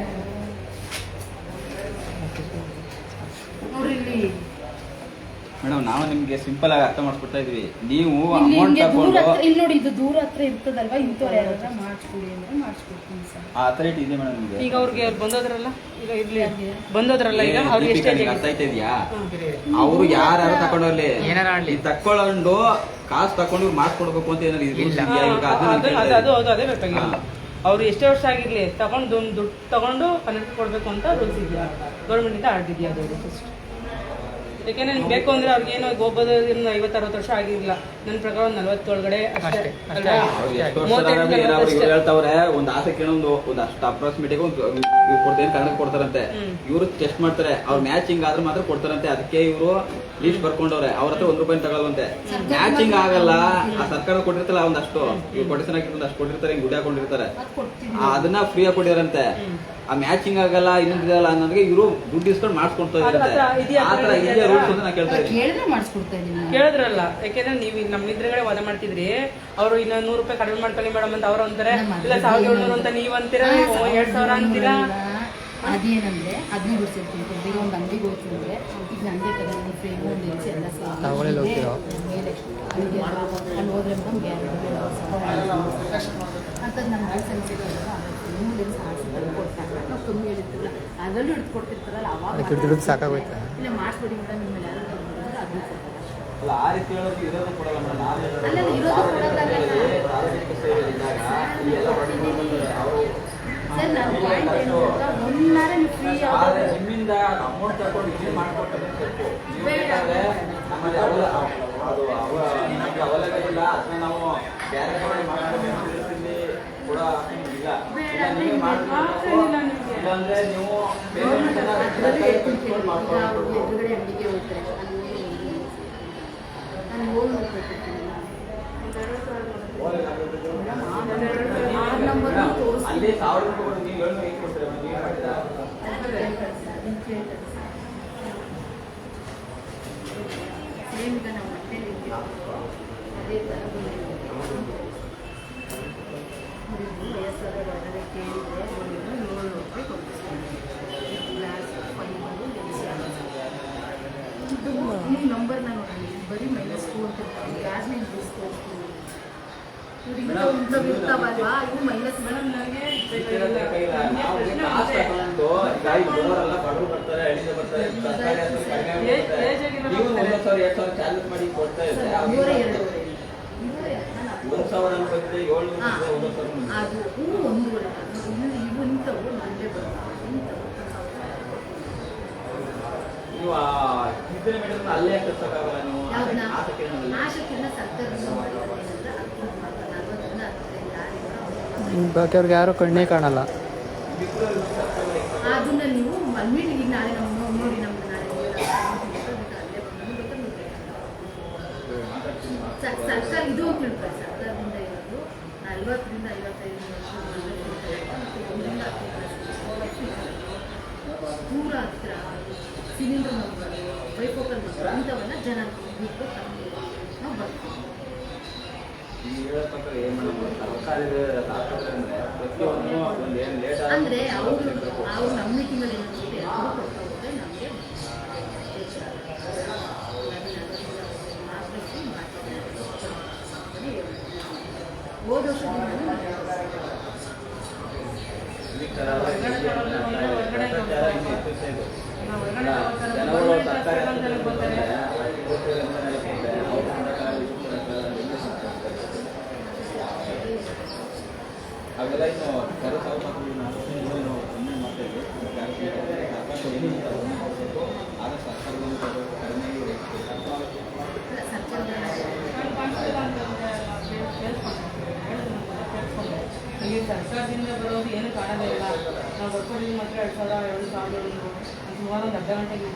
ನೋಡ್ರಿ ಇಲ್ಲಿ. ಮೇಡಮ್ ನಾವು ನಿಮ್ಗೆ ಸಿಂಪಲ್ ಆಗಿ ಅರ್ಥ ಮಾಡಿಸ್ಕೊಡ್ತಾ ಇದೀವಿ. ನೀವು ಇಲ್ಲಿ ಅಮೌಂಟ್ ಹಿಂಗೆ ದೂರ ತಗೊಂಡು ಹತ್ರ, ಇಲ್ಲಿ ನೋಡಿ ಇದು ದೂರ ಹತ್ರ ಇರ್ತದಲ್ವಾ, ಇಂಥವ್ರು ಯಾರಾದ್ರೂ ಮಾಡಿಸ್ಕೊಡಿ ಅಂದ್ರೆ ಮಾಡಿಸ್ಕೊಡ್ತೀನಿ ಸರ್. ಆ ಅಥಾರಿಟಿ ಇದೆ ಮೇಡಮ್ ನಿಮ್ಗೆ. ಈಗ ಅವ್ರಿಗೆ ಬಂದೋದ್ರಲ್ಲ, ಈಗ ಇರ್ಲಿ ಬಂದೋದ್ರಲ್ಲ, ಈಗ ಅವ್ರಿಗೆ ಎಷ್ಟೇ ಅರ್ಥ ಆಯ್ತಾ ಇದೆಯಾ? ಅವರು ಯಾರು ತಗೊಂಡೋಗ್ಲಿ, ಏನಾರ ಆಡ್ಲಿ, ತಕ್ಕೊಂಡು ಕಾಸು ತಕೊಂಡು ಇವ್ರು ಮಾಡ್ಕೊಡ್ಬೇಕು ಅಂತ ಏನಾದ್ರು ಅದು ಅದೇ ಬೇಕಾಗಿಲ್ಲ. ಅವ್ರು ಎಷ್ಟೇ ವರ್ಷ ಆಗಿರ್ಲಿ ತಗೊಂಡು ದುಡ್ಡು ತಗೊಂಡು ಕನ್ನಡಕ ಕೊಡ್ಬೇಕು ಅಂತ ರೂಲ್ಸ್ ಇದೆಯಾ, ಗೌರ್ಮೆಂಟ್ ಇಂದ ಆಡಿದ್ಯಾ ಅದು ಫಸ್ಟ್. ಯಾಕೆಂದ್ರೆ ನಿಮ್ಗೆ ಬೇಕು ಅಂದ್ರೆ ಅವ್ರಿಗೆ ಏನೋ ಹೋಗ್ಬೋದು, 50-60 ವರ್ಷ ಆಗಿರ್ಲಿಲ್ಲ ನನ್ನ ಪ್ರಕಾರ 40 ಒಳಗಡೆ ಅಷ್ಟೇ. ಹೇಳ್ತಾವ್ರೆ ಒಂದು ಆಸೆ ಕೇಳೊಂದು ಒಂದು ಅಷ್ಟು ಅಪ್ರಾಕ್ಸಿಮೇಟಿಗೆ ಒಂದು ಕೊಡ್ತೇನೆ ಕನ್ನಡ ಕೊಡ್ತಾರಂತೆ. ಇವರು ಟೆಸ್ಟ್ ಮಾಡ್ತಾರೆ, ಅವ್ರು ಮ್ಯಾಚಿಂಗ್ ಆದ್ರೆ ಮಾತ್ರ ಕೊಡ್ತಾರಂತೆ. ಅದಕ್ಕೆ ಇವರು ಲೀಸ್ಟ್ ಬರ್ಕೊಂಡವ್ರೆ, ಅವ್ರ ಹತ್ರ 1 ರೂಪಾಯಿ ತಗೊಳ್ವಂತೆ. ಮ್ಯಾಚಿಂಗ್ ಆಗಲ್ಲ, ಆ ಸರ್ಕಾರ ಕೊಟ್ಟಿರ್ತಲ್ಲ ಒಂದಷ್ಟು, ಇವ್ರು ಕೊಡಿಸನ್ ಅಷ್ಟು ಕೊಟ್ಟಿರ್ತಾರೆ, ಹಿಂಗ್ ಗುಡಿ ಹಾಕೊಂಡಿರ್ತಾರೆ, ಅದನ್ನ ಫ್ರೀ ಆಗಿ ಕೊಟ್ಟಿರಂತೆ. ಆ ಮ್ಯಾಚಿಂಗ್ ಆಗಲ್ಲ ಇನ್ನೊಂದಿದಲ್ಲ ಅನ್ನೋದಕ್ಕೆ ಇವರು ದುಡ್ಡು ಇಸ್ಕೊಂಡು ಮಾಡಿಸ್ಕೊಡ್ತಾ ಇದ್ದಾರೆ. ಆತರ ಇದೆಯಾ ರೂಲ್ಸ್ ಅಂತ ನಾ ಕೇಳ್ತಾ ಇದ್ದೀನಿ. ಕೇಳಿದ್ರಲ್ಲ, ಯಾಕೆಂದ್ರೆ ನೀವು ನಮ್ಮ ಇದ್ರಗಡೆ ವಾದ ಮಾಡ್ತಿದ್ರಿ, ಅವರು ಇನ್ನ 100 ರೂಪಾಯಿ ಕಡಿಮೆ ಮಾಡ್ಕೊಳ್ಳಿ ಮೇಡಮ್ ಅಂತ ಅವ್ರು ಅಂತಾರೆ, ಇಲ್ಲ 1700 ಅಂತ ನೀವ್ ಅಂತೀರಾ, 2000 ಅಂತೀರಾ. ಅದೇನಂದ್ರೆ ಅದನ್ನ ಬಿಡಿಸಿರ್ತೀನಿ. ಈಗ ಒಂದು ಅಂಗಡಿಗೆ ಹೋಗ್ತಿದ್ರೆ ಈಗ ನಂದೇ ಕಡೆ ಒಂದು ಫ್ರೇಮ್ ಒಂದು ಎಲ್ಸಿ ಎಲ್ಲ ಮೇಲೆ ಅಲ್ಲಿ ಹೋದ್ರೆ ನಮ್ಗೆ ಅಂಥದ್ದು ನಮ್ಮ ಲೈಸೆನ್ಸ್ ಸಿಗೋಲ್ಲ, ಲೆನ್ಸ್ ಹಾಕ್ಸಿದ್ರೆ ಕೊಡ್ತಾರೆ. ನಾವು ಕಮ್ಮಿ ಹೇಳಿರ್ತಿಲ್ಲ, ಅದರಲ್ಲೂ ಹಿಡ್ದು ಕೊಡ್ತಿರ್ತಾರಲ್ಲ ಅವಾಗ ಸಾಕಾಗೋಯ್ತು. ಇಲ್ಲ ಮಾಡಿಸ್ಬಿಡಿ ಮೇಡಮ್, ನಿಮ್ಮಲ್ಲಿ ಯಾರು ಕೊಡ್ತಾರೆ ಅದನ್ನು ಕೊಡ್ತಾರೆ. ಆ ರೀತಿ ಹೇಳೋದು ಇರೋದು ಕೊಡಲ್ಲ ಮೇಡಮ್. ಅಲ್ಲ ಇರೋದು ಸರ್, ನಾನು ಪಾಯಿಂಟ್ ಏನು ಗೊತ್ತಾ, ಒಂದಾರ ನೀವು ಫ್ರೀ ಆಗೋದು ನಿಮ್ಮಿಂದ ಅಮೌಂಟ್ ತಗೊಂಡು ಇದೇ ಮಾಡ್ಕೊಟ್ಟರೆ ಬೇಡ. ನಮ್ಮಲ್ಲಿ ನಮಗೆ ಅವೈಲೇಬಲ್ ಇಲ್ಲ, ಅದನ್ನ ನಾವು ಬೇರೆ ಕಡೆ ಮಾಡ್ಕೊಂಡು ಕೂಡ ಇಲ್ಲ. ನೀವೇ ಮಾಡ್ಕೊಂಡು ಇಲ್ಲಾಂದ್ರೆ ನೀವು ಎದುರುಗಡೆ ಅಂಗಡಿಗೆ ಹೋಗ್ತಾರೆ, ನಾನು ಹೋಗಿ ಅಲ್ಲಿ 1000 ರೂಪಾಯಿ ನೀವು 700 ಕೊಡ್ತೀರಾ? ನೀವೇ ಮಾಡಿದ್ರಾ? ಈಗ ನಮ್ಮ ಮಟ್ಟಲ್ಲಿ ಅದೇ ಥರ ವಯಸ್ಸಾದ ಒಳಗಡೆ ಕೇಳಿದರೆ 700 ರೂಪಾಯಿ ಕೊಡ್ತೀನಿ. ಗ್ಲಾಸ್ ಫೈಬರು ಇದು ಈ ನಂಬರ್ ನಾನು ಬರೀ -2 ಅಂತ ಗ್ಲಾಸ್ನ ಇಂಕ್ರೀಸ್ ಕೊಡ್ತೀನಿ. ಇರ್ತಾವಲ್ವಾ ಇವು ಮೈನಸ್ ನಾವು ಕಾಸು ತಗೊಂಡು ಈಗ ಬರೋರೆಲ್ಲ ಬಡವರು ಬರ್ತಾರೆ, ಹಳ್ಳಿಗೆ ಬರ್ತಾರೆ, ನೀವು 1,000-2,000 ಚಾರ್ಜ್ ಮಾಡಿ ಕೊಡ್ತಾ ಇದ್ರೆ 1,000 ಅನ್ಕೋತಿದ್ರೆ 700 ಅದು ಒಂದೂವರೆ ಇವು ಇಂಥವು ಮಂಡೆ ಬರ್ತಾವೆ. ನೀವು ಇದ್ರೆ ಮೇಡಮ್ ಅಲ್ಲೇ ಕಟ್ಸೋಕ್ಕಾಗಲ್ಲ. ನೀವು ಆಶಕ್ಕಿಂತ ಸರ್ಕಾರದಿಂದ ಮಾಡಿರೋದು ಏನಂದ್ರೆ 40ರಿಂದ 45 ಬಾಕಿಯವ್ರಿಗೆ ಯಾರು ಕಣ್ಣೇ ಕಾಣಲ್ಲ. ಅದನ್ನ ನೀವು ಮೀಟಿಂಗ್ ನಾಳೆ ನಮ್ಮ ನೋಡಿ ನಮ್ದು ನಾಳೆ ಸರ್ಕಾರ ಇದು ಅಂತ ತಿಳ್ಕೊಳ್ಳಿ. ಸರ್ಕಾರದಿಂದ ಇರೋದು 40ರಿಂದ 55 ಪೂರ ಹತ್ರ ಸಿಲಿಂಡರ್ ನಂಬರ್, ಬೈಫೋಕಲ್ ನಂಬರ್ ಇಂಥವೆಲ್ಲ ಜನ ಬಿಟ್ಟು ನಾವು ಬರ್ತೀವಿ. ಅಂದರೆ ಅವ್ರು ನಮ್ಮ ಮೀಟಿಂಗಲ್ಲಿ ಏನಾಗುತ್ತೆ ಅವರು ಕೊಡ್ತಾ ಹೋದರೆ ನಮಗೆ ಹೋದ ವರ್ಷದಿಂದ ಅವೆಲ್ಲ ಇನ್ನು ಕರೆ ಸಾವು ಮಾಡ್ತಾ ಇದ್ವಿ. ಆದ್ರೆ ಸರ್ಕಾರದಿಂದ ಸರ್ಕಾರದಿಂದ ಬರೋದು ಏನು ಕಾಣಲೇ ಇಲ್ಲ. ನಾವು ಬರ್ಕೊಂಡಿದ್ದು ಮಾತ್ರ 2,000 ಸುಮಾರು ಒಂದು ಅರ್ಧ ಗಂಟೆಗೆ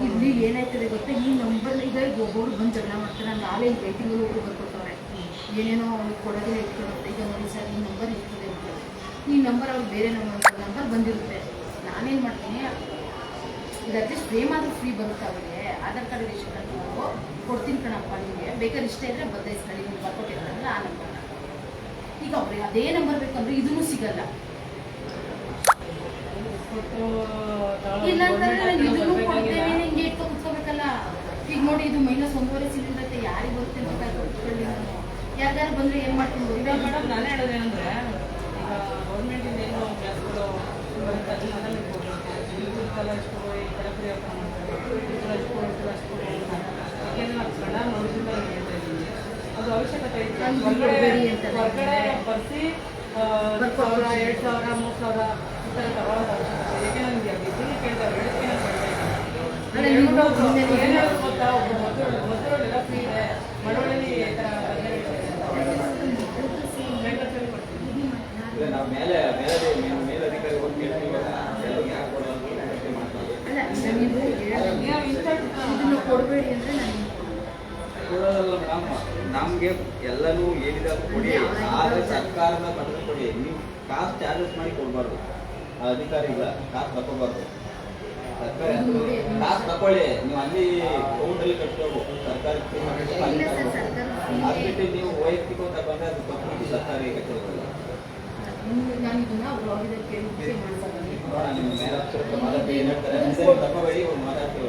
ಇಲ್ಲಿ ಏನಾಯ್ತದೆ ಗೊತ್ತಾ, ಈ ನಂಬರ್ ಈಗ ಒಬ್ಬರು ಬಂದು ಜಗಳ ಮಾಡ್ತಾರೆ, ನಾಳೆ ರೈಟಿಂಗ್ ಒಬ್ಬರು ಬರ್ಕೊಡ್ತಾರೆ. ಏನೇನೋ ಅವ್ರಿಗೆ ಕೊಡೋದೇ ಇಟ್ಕೊಳ್ಳುತ್ತೆ. ಈಗ ನೋಡಿ ಸರ್ ಈ ನಂಬರ್ ಇರ್ತದೆ ಅಂತ, ಈ ನಂಬರ್ ಅವ್ರಿಗೆ ಬೇರೆ ನಂಬರ್ ಬಂದಿರುತ್ತೆ. ನಾನೇನು ಮಾಡ್ತೀನಿ, ಈಗ ಅಟ್ಲೀಸ್ಟ್ ಫ್ರೇಮ್ ಆದರೂ ಫ್ರೀ ಬರುತ್ತೆ ಅವರಿಗೆ. ಆಧಾರ್ ಕಾರ್ಡ್ ರೇಷನ್ ಕಾರ್ಡ್ ನಾವು ಕೊಡ್ತೀನಿ ಕಣಪ್ಪ, ನಿಮಗೆ ಬೇಕಾದ್ರೆ ಇಷ್ಟ ಇದ್ದರೆ ಬದಲಾಯಿಸ್ಕೊಳ್ಳಿ, ನೀವು ಬರ್ಕೊಟ್ಟಿರ್ತಾರಲ್ಲ ಆ ನಂಬರ್ನ. ಈಗ ಅವ್ರಿಗೆ ಅದೇ ನಂಬರ್ ಬೇಕಂದ್ರೆ ಇದೂ ಸಿಗಲ್ಲ. ಇಲ್ಲ ಅಂತಂದ್ರೆ ನಾನು ಇದನ್ನು ಕೊಡ್ತೇನೆ, ಹಿಂಗೆ ಇಟ್ಕೊಂಡು ಕುತ್ಕೋಬೇಕಲ್ಲ. ಈಗ ನೋಡಿ ಇದು -1.5 ಸಿಲಿಂಡರ್ ಐತೆ, ಯಾರಿಗೆ ಬರುತ್ತೆ ಅಂತ ಕೊಟ್ಕೊಳ್ಳಿ. ನಾನು ಯಾರ್ಯಾರು ಬಂದರೆ ಏನು ಮಾಡ್ತೀನಿ ಈಗ ಮೇಡಮ್ ನಾನು ಹೇಳೋದೇನೆಂದರೆ, ಈಗ ಗೌರ್ಮೆಂಟಿಂದ ಏನು ಗ್ಯಾಸ್ಗಳು ಬರುತ್ತೆ ಅದನ್ನೆಲ್ಲ ನೀವು ಕೊಡಬೇಕು. ಎಷ್ಟು ಈ ಕಡೆ ಫ್ರೀ ಆಫರ್ ಮಾಡ್ತಾರೆ, ಅಷ್ಟು ಏಕೆಂದರೆ ನಾವು ಕನ್ನಡ ನೋಡಿದ್ರೆ ಹೇಳ್ತಾ ಇದ್ದೀನಿ, ಅದು ಅವಶ್ಯಕತೆ ಇತ್ತು. ಹೊರಗಡೆ ಬರ್ಸಿ 1,000, 2,000, 3,000 ಈ ಥರ ತಗೊಳ್ಳೋದು ಅವಶ್ಯಕತೆ. ಏಕೆ ನನಗೆ ಬಿಸಿಲು ಕೇಳಿದಾಗ ಬೆಳಗ್ಗೆ ಏನಾದ್ರು ಗೊತ್ತಾ, ಮೊದಲೆಲ್ಲ ಫ್ರೀ ಇದೆ, ಮಳವಳ್ಳಿ ಈ ಥರ ನಾವು ಮೇಲಧಿಕಾರಿ ಹೋಗಿ ಕೇಳ್ತೀವಿ, ಯಾಕೆ ಕೊಡೋದು ಇದನ್ನು ಕೊಡಬೇಡಿ ಅಂದರೆ ನಾನು ಕೊಡೋದಲ್ಲ ಮೇಡಮ್, ನಮಗೆ ಎಲ್ಲನೂ ಏನಿದೆ ಕೊಡಿ, ಆದರೆ ಸರ್ಕಾರದ ಪತ್ರ ಕೊಡಿ. ನೀವು ಕಾಸು ಚಾರ್ಜಸ್ ಮಾಡಿ ಕೊಡಬಾರ್ದು, ಅಧಿಕಾರಿಗಳ ಕಾಸು ತಗೋಬಾರ್ದು. ಸರ್ಕಾರಿ ಕಾಸು ತಗೊಳ್ಳಿ, ನೀವು ಅಲ್ಲಿ ಕೌಂಟಲ್ಲಿ ಕಟ್ಕೋಬೇಕು. ಸರ್ಕಾರಿ ಅದಕ್ಕೆ ನೀವು ವೈಯಕ್ತಿಕ ತಗೊಂಡ್ರೆ ಅದು ಕೊಟ್ಟು ಸರ್ಕಾರಿ ಕಟ್ಟೋದಿಲ್ಲ. ನಾನು ಇದನ್ನ ಅವ್ರಿಗೆ ಕೇಳಿ ಮಾಡ್ತೀನಿ. ನೋಡೋಣ, ನಿಮ್ಮ ಮೇಲೆ ಮಾತಾಡ್ತೀವಿ, ಏನು ಹೇಳ್ತಾರೆ ತಗೋಬೇಡಿ, ಅವ್ರು ಮಾತಾಡ್ತೀವಿ.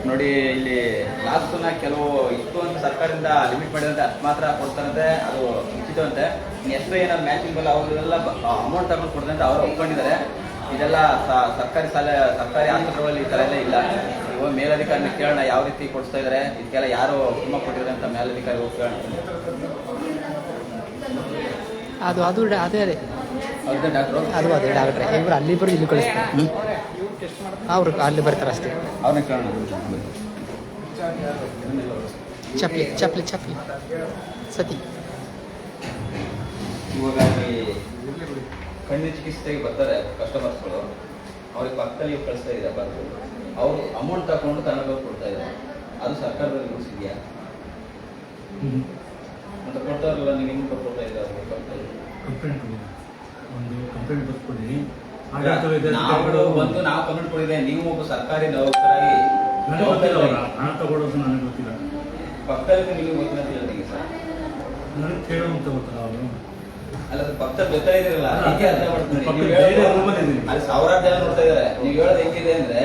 ನೋಡಿ ಇಲ್ಲಿ ಲಾಸ್ಟ್ನ ಕೆಲವು ಇಷ್ಟು ಅಂತ ಸರ್ಕಾರದಿಂದ ಲಿಮಿಟ್ ಮಾಡಿದಂತೆ ಅಷ್ಟು ಮಾತ್ರ ಕೊಡ್ತಾರಂತೆ, ಅದು ಉಚಿತವಂತೆ. ಎಷ್ಟು ಏನಾದ್ರು ಮ್ಯಾಚಿಂಗ್ ಬಲ್ಲ ಅವರೆಲ್ಲ ಅಮೌಂಟ್ ತಗೊಂಡು ಕೊಡ್ತಂತೆ ಅವರು ಒಪ್ಕೊಂಡಿದ್ದಾರೆ. ಇದೆಲ್ಲ ಸರ್ಕಾರಿ ಆಸ್ಪತ್ರೆಗಳಲ್ಲಿ ಈ ಥರ ಎಲ್ಲ ಇಲ್ಲ. ಇವಾಗ ಮೇಲಧಿಕಾರಿನ ಕೇಳೋಣ ಯಾವ ರೀತಿ ಕೊಡಿಸ್ತಾ ಇದ್ದಾರೆ, ಇದಕ್ಕೆಲ್ಲ ಯಾರು ತುಂಬ ಕೊಟ್ಟಿದ್ದಾರೆ ಅಂತ ಮೇಲಧಿಕಾರಿ ಹೋಗಿ ಕೇಳೋಣ. ಅದು ಅದೇ ಹೌದಾ ಡಾಕ್ಟ್ರು? ಅದೇ ಡಾಕ್ಟ್ರೆ ಇವರು ಅಲ್ಲಿ ಬರೋ ಇಲ್ಲಿ ಕಳಿಸ್ತಾರೆ. ಅವ್ರು ಅಲ್ಲಿ ಬರ್ತಾರೆ ಅಷ್ಟೇ. ಅವ್ರನ್ನ ಕೇಳೋಣ. ಚಪ್ಲಿ ಸತಿ. ಇವಾಗ ಕಣ್ಣಿನ ಚಿಕಿತ್ಸೆಗೆ ಬರ್ತಾರೆ ಕಸ್ಟಮರ್ಸ್ಗಳು, ಅವ್ರಿಗೆ ಪಕ್ಕದಲ್ಲಿ ಕಳಿಸ್ತಾ ಇದ್ದಾರೆ ಬಂದು, ಅವರು ಅಮೌಂಟ್ ತಗೊಂಡು ತಗೊಂಡು ಕೊಡ್ತಾ ಇದ್ದಾರೆ. ಅದು ಸರ್ಕಾರದಲ್ಲಿ ರೂಲ್ಸ್ ಇದೆಯಾ ಅಂತ ಕೊಡ್ತಾರಲ್ಲ, ನೀವು ಹೆಂಗೆ ಕೊಡ್ತಾ ಇದ್ದಾರೆ? ನಾವು ಕಮೆಂಟ್ ಕೊಡಿದೆ, ನೀವು ಒಬ್ಬ ಸರ್ಕಾರಿ ನೌಕರಾಗಿ ಹಣ ತಗೊಳ್ಳೋದು ನನಗೆ ಗೊತ್ತಿಲ್ಲ. ಪಕ್ಕದಲ್ಲಿ ನಿಮಗೆ ಗೊತ್ತಿಲ್ಲ ಅಂತ ಹೇಳ್ತೀನಿ ಸರ್. ನನಗೆ ಕೇಳುವಂತ ಗೊತ್ತಲ್ಲ ಅವರು. ಅಲ್ಲ ಪಕ್ಕದಲ್ಲಿ ಗೊತ್ತಾ ಇದ್ದೀರಲ್ಲ, ಅದಕ್ಕೆ ಅರ್ಥ ಮಾಡ್ತೀನಿ. ಅಲ್ಲಿ ಸಾವಿರಾರು ಜನ ನೋಡ್ತಾ ಇದ್ದಾರೆ. ನೀವು ಹೇಳೋದು ಹೆಂಗಿದೆ ಅಂದ್ರೆ,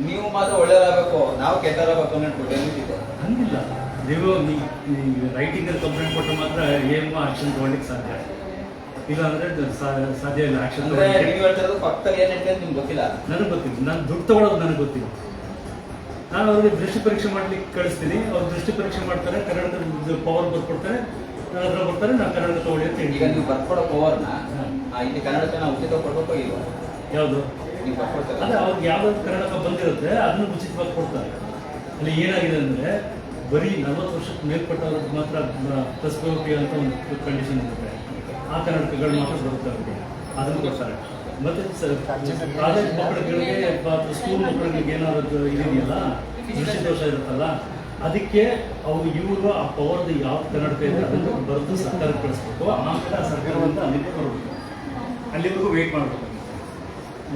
ನೀವು ಮಾತ್ರ ಒಳ್ಳೆಯದಾಗಬೇಕು, ನಾವು ಕೆಟ್ಟದಾಗಬೇಕು ಅನ್ನೋ ಏನಿದೆ. ಹಂಗಿಲ್ಲ, ನೀವು ರೈಟಿಂಗ್ ಅಲ್ಲಿ ಕಂಪ್ಲೇಂಟ್ ಕೊಟ್ಟರೆ ಮಾತ್ರ ಏನು ಆಕ್ಷನ್ ತಗೊಳ್ಳಿಕ್ಕೆ ಸಾಧ್ಯ. ಇಲ್ಲ ಅಂದ್ರೆ ಸಾಧ್ಯ ಇಲ್ಲ ಆಕ್ಷನ್. ನೀವು ಹೇಳ್ತಿರೋದು ಪಕ್ಕದಲ್ಲಿ ಏನ್ ಹೇಳ್ತೀವಿ ಅಂತ ನಿಮ್ಗೆ ಗೊತ್ತಿಲ್ಲ. ನನಗೆ ಗೊತ್ತಿಲ್ಲ, ನಾನು ದುಡ್ಡು ತಗೊಳ್ಳೋದು ನನಗೆ ಗೊತ್ತಿಲ್ಲ. ನಾನು ಅವ್ರಿಗೆ ದೃಷ್ಟಿ ಪರೀಕ್ಷೆ ಮಾಡ್ಲಿಕ್ಕೆ ಕಳಿಸ್ತೀನಿ, ಅವ್ರು ದೃಷ್ಟಿ ಪರೀಕ್ಷೆ ಮಾಡ್ತಾರೆ, ಕನ್ನಡದ ಪವರ್ ಬರ್ಕೊಡ್ತಾರೆ, ನನ್ನ ಹತ್ರ ಬರ್ತಾರೆ, ನಾನು ಕನ್ನಡ ತಗೊಳ್ಳಿ ಅಂತ ಹೇಳಿ. ಈಗ ನೀವು ಬರ್ಕೊಡೋ ಪವರ್ನ ಇಲ್ಲಿ ಕನ್ನಡಕ್ಕೆ ನಾವು ಉಚಿತ ಕೊಡ್ಬೇಕು ಇಲ್ವಾ? ಯಾವುದು ನೀವು ಬರ್ಕೊಡ್ತಾರೆ ಅದೇ ಅವ್ರಿಗೆ ಯಾವ್ದಾದ್ರು ಕನ್ನಡ ಬಂದಿರುತ್ತೆ ಅದನ್ನು ಉಚಿತವಾಗಿ ಕೊಡ್ತಾರೆ. ಅಲ್ಲಿ ಏನಾಗಿದೆ ಅಂದರೆ ಬರೀ 40 ವರ್ಷಕ್ಕೆ ಮೇಲ್ಪಟ್ಟವ್ರಿಗೆ ಮಾತ್ರ ಪ್ಲಸ್ ಪಿ ಅಂತ ಒಂದು ಕಂಡೀಷನ್ ಇರುತ್ತೆ. ಆ ಕನ್ನಡಕಗಳು ಮಾತ್ರ ಬರುತ್ತೆ ಅವ್ರಿಗೆ, ಅದನ್ನು ಕೊಡ್ತಾರೆ. ಮತ್ತು ಕಾಲೇಜ್ ಮಕ್ಕಳುಗಳಿಗೆ ಅಥವಾ ಸ್ಕೂಲ್ ಮಕ್ಕಳಿಗೆ ಏನಾದ್ರು ಇದೆಯಲ್ಲ ದೃಷ್ಟಿದೋಷ ಇರುತ್ತಲ್ಲ, ಅದಕ್ಕೆ ಇವರು ಆ ಪವರ್ದು ಯಾವ ಕನ್ನಡಕ ಇದೆ ಅದನ್ನು ಬರೆದು ಸರ್ಕಾರಕ್ಕೆ ಕಳಿಸ್ಬೇಕು. ಆಮೇಲೆ ಆ ಸರ್ಕಾರದಿಂದ ಅಲ್ಲಿಗೆ ಬರಬೇಕು, ಅಲ್ಲಿವರೆಗೂ ವೆಯ್ಟ್ ಮಾಡಬೇಕು.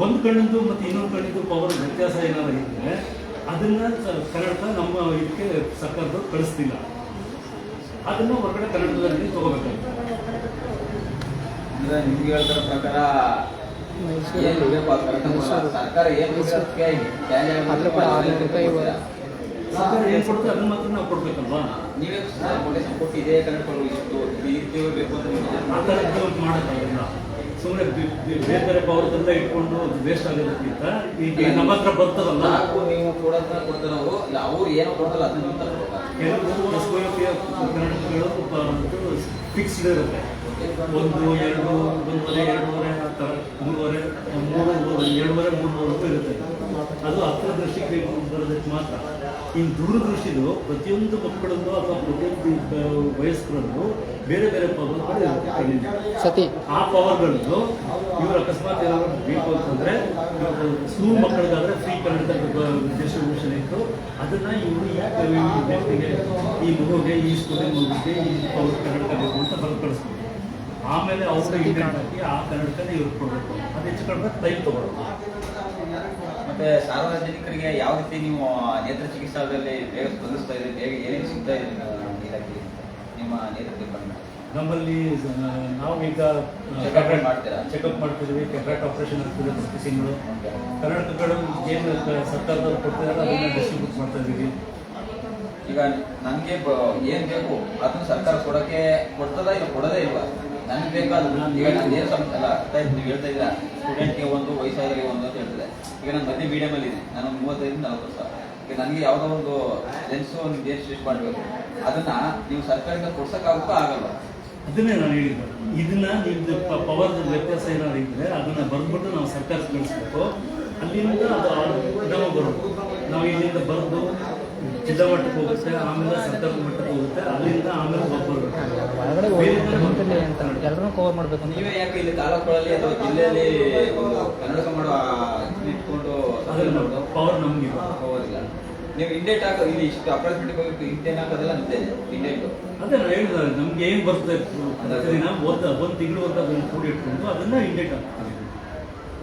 ಒಂದು ಕಣ್ಣಿಂದು ಮತ್ತು ಇನ್ನೊಂದು ಕಣ್ಣಿಂದು ಪವರ್ ವ್ಯತ್ಯಾಸ ಏನಾದ್ರು ಇದ್ದರೆ ಅದನ್ನು ಕನ್ನಡಕ ನಮ್ಮ ಇದಕ್ಕೆ ಸರ್ಕಾರದವ್ರು ಕಳಿಸ್ತಿಲ್ಲ. ಅದನ್ನು ಹೊರಗಡೆ ಕನ್ನಡದಲ್ಲಿ ತಗೋಬೇಕಾಗುತ್ತೆ. ಅಂದ್ರೆ ನಿಮ್ಗೆ ಹೇಳ್ತಾರ ಪ್ರಕಾರ ಏನು ಸರ್ಕಾರ ಏನು ಸರ್ಕಾರ ಏನು ಕೊಡ್ತಾರೆ ಅದನ್ನ ಮಾತ್ರ ನಾವು ಕೊಡ್ಬೇಕಲ್ವಾ? ನೀವೇ ಕೊಟ್ಟು ಇದೇ ಕನ್ನಡಗಳು ಇಷ್ಟು ಬೇಕು ಅಂತ ಆ ಥರ ಮಾಡೋಕ್ಕಾಗಲ್ಲ. ಸುಮ್ಮನೆ ಬೇರೆ ಬೇರೆ ಪವರ್ದಿಂದ ಇಟ್ಕೊಂಡು ವೇಸ್ಟ್ ಆಗೋದಕ್ಕಿಂತ ಈಗ ನಮ್ಮ ಹತ್ರ ಬರ್ತದಲ್ಲ, ನಾವು ನೀವು ಕೊಡೋದನ್ನ ಕೊಡ್ತಾರೆ ಅವರು, ಅವ್ರು ಏನೋ ಕೊಡ್ತಲ್ಲ ಅದನ್ನ ಕೆಲವು ಕನ್ನಡಗಳು ಫಿಕ್ಸ್ಡ್ ಇರುತ್ತೆ. 1, 2, 1.5, 2.5 ಆ ಥರ 3.5, 3, 2.5, 3 ಇರುತ್ತೆ. ಅದು ಹತ್ತಿರ ದೃಷ್ಟಿಗೆ ಬರೋದಕ್ಕೆ ಮಾತ್ರ. ಇನ್ನು ದೂರದೃಷ್ಟಿದು ಪ್ರತಿಯೊಂದು ಮಕ್ಕಳನ್ನು ಅಥವಾ ಪ್ರತಿಯೊಂದು ವಯಸ್ಕರನ್ನು ಬೇರೆ ಬೇರೆ ಪವರ್ಗಳು ಇರುತ್ತೆ. ಸತಿ ಆ ಪವರ್ಗಳನ್ನು ಇವರು ಅಕಸ್ಮಾತ್ ಏನಾದ್ರು ಬೇಕು ಅಂತಂದರೆ ಸ್ಕೂಲ್ ಮಕ್ಕಳಿಗಾದರೆ ಫ್ರೀ ಕನ್ನಡ ಡಿಸ್ಟ್ರಿಬ್ಯೂಷನ್ ಇತ್ತು. ಅದನ್ನು ಇವರು ಈ ವ್ಯಕ್ತಿಗೆ, ಈ ಮಗುಗೆ, ಈ ಸ್ಕೂಲಿನ ಮಗುಗೆ ಈ ಪವರ್ ಕನ್ನಡ ಬೇಕು ಅಂತ ಬರೆದು ಕಳಿಸ್ಬೋದು. ಆಮೇಲೆ ಅವ್ರಿಗೆ ಇಂಟೆಂಟ್ ಹಾಕಿ ಆ ಕನ್ನಡಕನ ಇವ್ರು ಕೊಡಬೇಕು. ಅದು ಹೆಚ್ಚು ಕಡಿಮೆ ಟೈಮ್ ತೊಗೊಳ್ಳೋದು. ಮತ್ತೆ ಸಾರ್ವಜನಿಕರಿಗೆ ಯಾವ ರೀತಿ ನೀವು ನೇತ್ರ ಚಿಕಿತ್ಸಾಲಯದಲ್ಲಿ ಬೇಗ ಸ್ಪಂದಿಸ್ತಾ ಇದ್ದೀರಿ, ಬೇಗ ಏನೇನು ಸಿಗ್ತಾ ಇದೆ ಇಲಾಖೆ ನಿಮ್ಮ ನೇತ್ರ ಡಿಪಾರ್ಟ್ಮೆಂಟ್? ನಮ್ಮಲ್ಲಿ ನಾವೀಗ ಮಾಡ್ತೀರಾ? ಚೆಕಪ್ ಮಾಡ್ತಿದ್ದೀವಿ. ಕೆಟ್ರಾಕ್ಟ್ ಆಪರೇಷನ್ ಆಗ್ತಿದೆ ಪ್ರತಿ ತಿಂಗಳು. ಕನ್ನಡಕಗಳು ಏನು ಸರ್ಕಾರದವ್ರು ಕೊಡ್ತಿದ್ದಾರೆ ಅದನ್ನು ಡಿಸ್ಟ್ರಿಬ್ಯೂಟ್ ಮಾಡ್ತಾ ಇದ್ದೀವಿ. ಈಗ ನನಗೆ ಏನು ಬೇಕು ಅದನ್ನು ಸರ್ಕಾರ ಕೊಡ್ತದ ಇಲ್ಲ ಕೊಡೋದೇ ಇಲ್ವಾ? ನನಗೆ ಬೇಕಾದ ಈಗ ನಾನು ಏನು ಸಮಸ್ಯೆ ಅಲ್ಲ, ಅರ್ಥ ಆಯ್ತು ನೀವು ಹೇಳ್ತಾ ಇದ್ದೀರಾ. ಸ್ಟೂಡೆಂಟ್ಗೆ ಒಂದು, ವಯಸ್ಸಾದವರಿಗೆ ಒಂದು ಅಂತ ಹೇಳ್ತದೆ. ಈಗ ನಾನು ಮಧ್ಯೆ ಮೀಡಿಯಮಲ್ಲಿ ಇದ್ದೀನಿ, ನಾನು 35-40 ವರ್ಷ. ಈಗ ನನಗೆ ಯಾವುದೋ ಒಂದು ಲೆನ್ಸು ಒಂದು ಏನು ಸ್ಟಿಚ್ ಮಾಡಬೇಕು, ಅದನ್ನು ನೀವು ಸರ್ಕಾರದಿಂದ ಕೊಡ್ಸೋಕ್ಕಾಗುತ್ತಾ ಆಗಲ್ಲ? ಅದನ್ನೇ ನಾನು ಹೇಳಿದ್ದು. ಇದನ್ನ ನಿಮ್ದು ಪವರ್ ವ್ಯತ್ಯಾಸ ಏನಾದ್ರು ಇದ್ದರೆ ಅದನ್ನು ಬರೆದ್ಬಿಟ್ಟು ನಾವು ಸರ್ಕಾರಕ್ಕೆ ಕಳಿಸ್ಬೇಕು. ಅಲ್ಲಿಂದ ಅದು ನಮಗೆ ಬರೋದು. ನಾವು ಇಲ್ಲಿಂದ ಬರೆದು ಜಿಲ್ಲಾ ಮಟ್ಟಕ್ಕೆ ಹೋಗುತ್ತೆ, ಆಮೇಲೆ ಸರ್ಕಾರದ ಮಟ್ಟಕ್ಕೆ ಹೋಗುತ್ತೆ, ಅಲ್ಲಿಂದ ಆಮೇಲೆ ಒಳಗಡೆ ಅಂತ ಎಲ್ಲರೂ ಕವರ್ ಮಾಡಬೇಕು. ನೀವೇ ಯಾಕೆ ಇಲ್ಲಿ ತಾಲೂಕುಗಳಲ್ಲಿ ಅಥವಾ ಜಿಲ್ಲೆಯಲ್ಲಿ ಒಂದು ಕನ್ನಡಕ ಮಾಡೋ ಇಟ್ಕೊಂಡು ಅದನ್ನು ಪವರ್ ನಮಗೆ ಹೋಗೋದಿಲ್ಲ? ನೀವು ಇಂಡೇಟ್ ಹಾಕೋದು ಇಲ್ಲಿ ಇಷ್ಟು ಅಪ್ರಾಕ್ಸಿಮೇಟ್ ಹೋಗಿ ಇಂಟೇನ್ ಹಾಕೋದೆಲ್ಲ ನಿಂತೆ ಇಂಡೇಟು. ಅದೇ ನಾನು ಹೇಳಿದ್ದಾರೆ, ನಮ್ಗೆ ಏನು ಬರ್ತದೆ ಪ್ರತಿದಿನ ಒಂದು ತಿಂಗಳು ಅಂತ ಅದನ್ನು ಕೂಡಿ ಇಟ್ಕೊಂಡು ಅದನ್ನು ಇಂಡೇಟ್ ಹಾಕ್ತೀವಿ.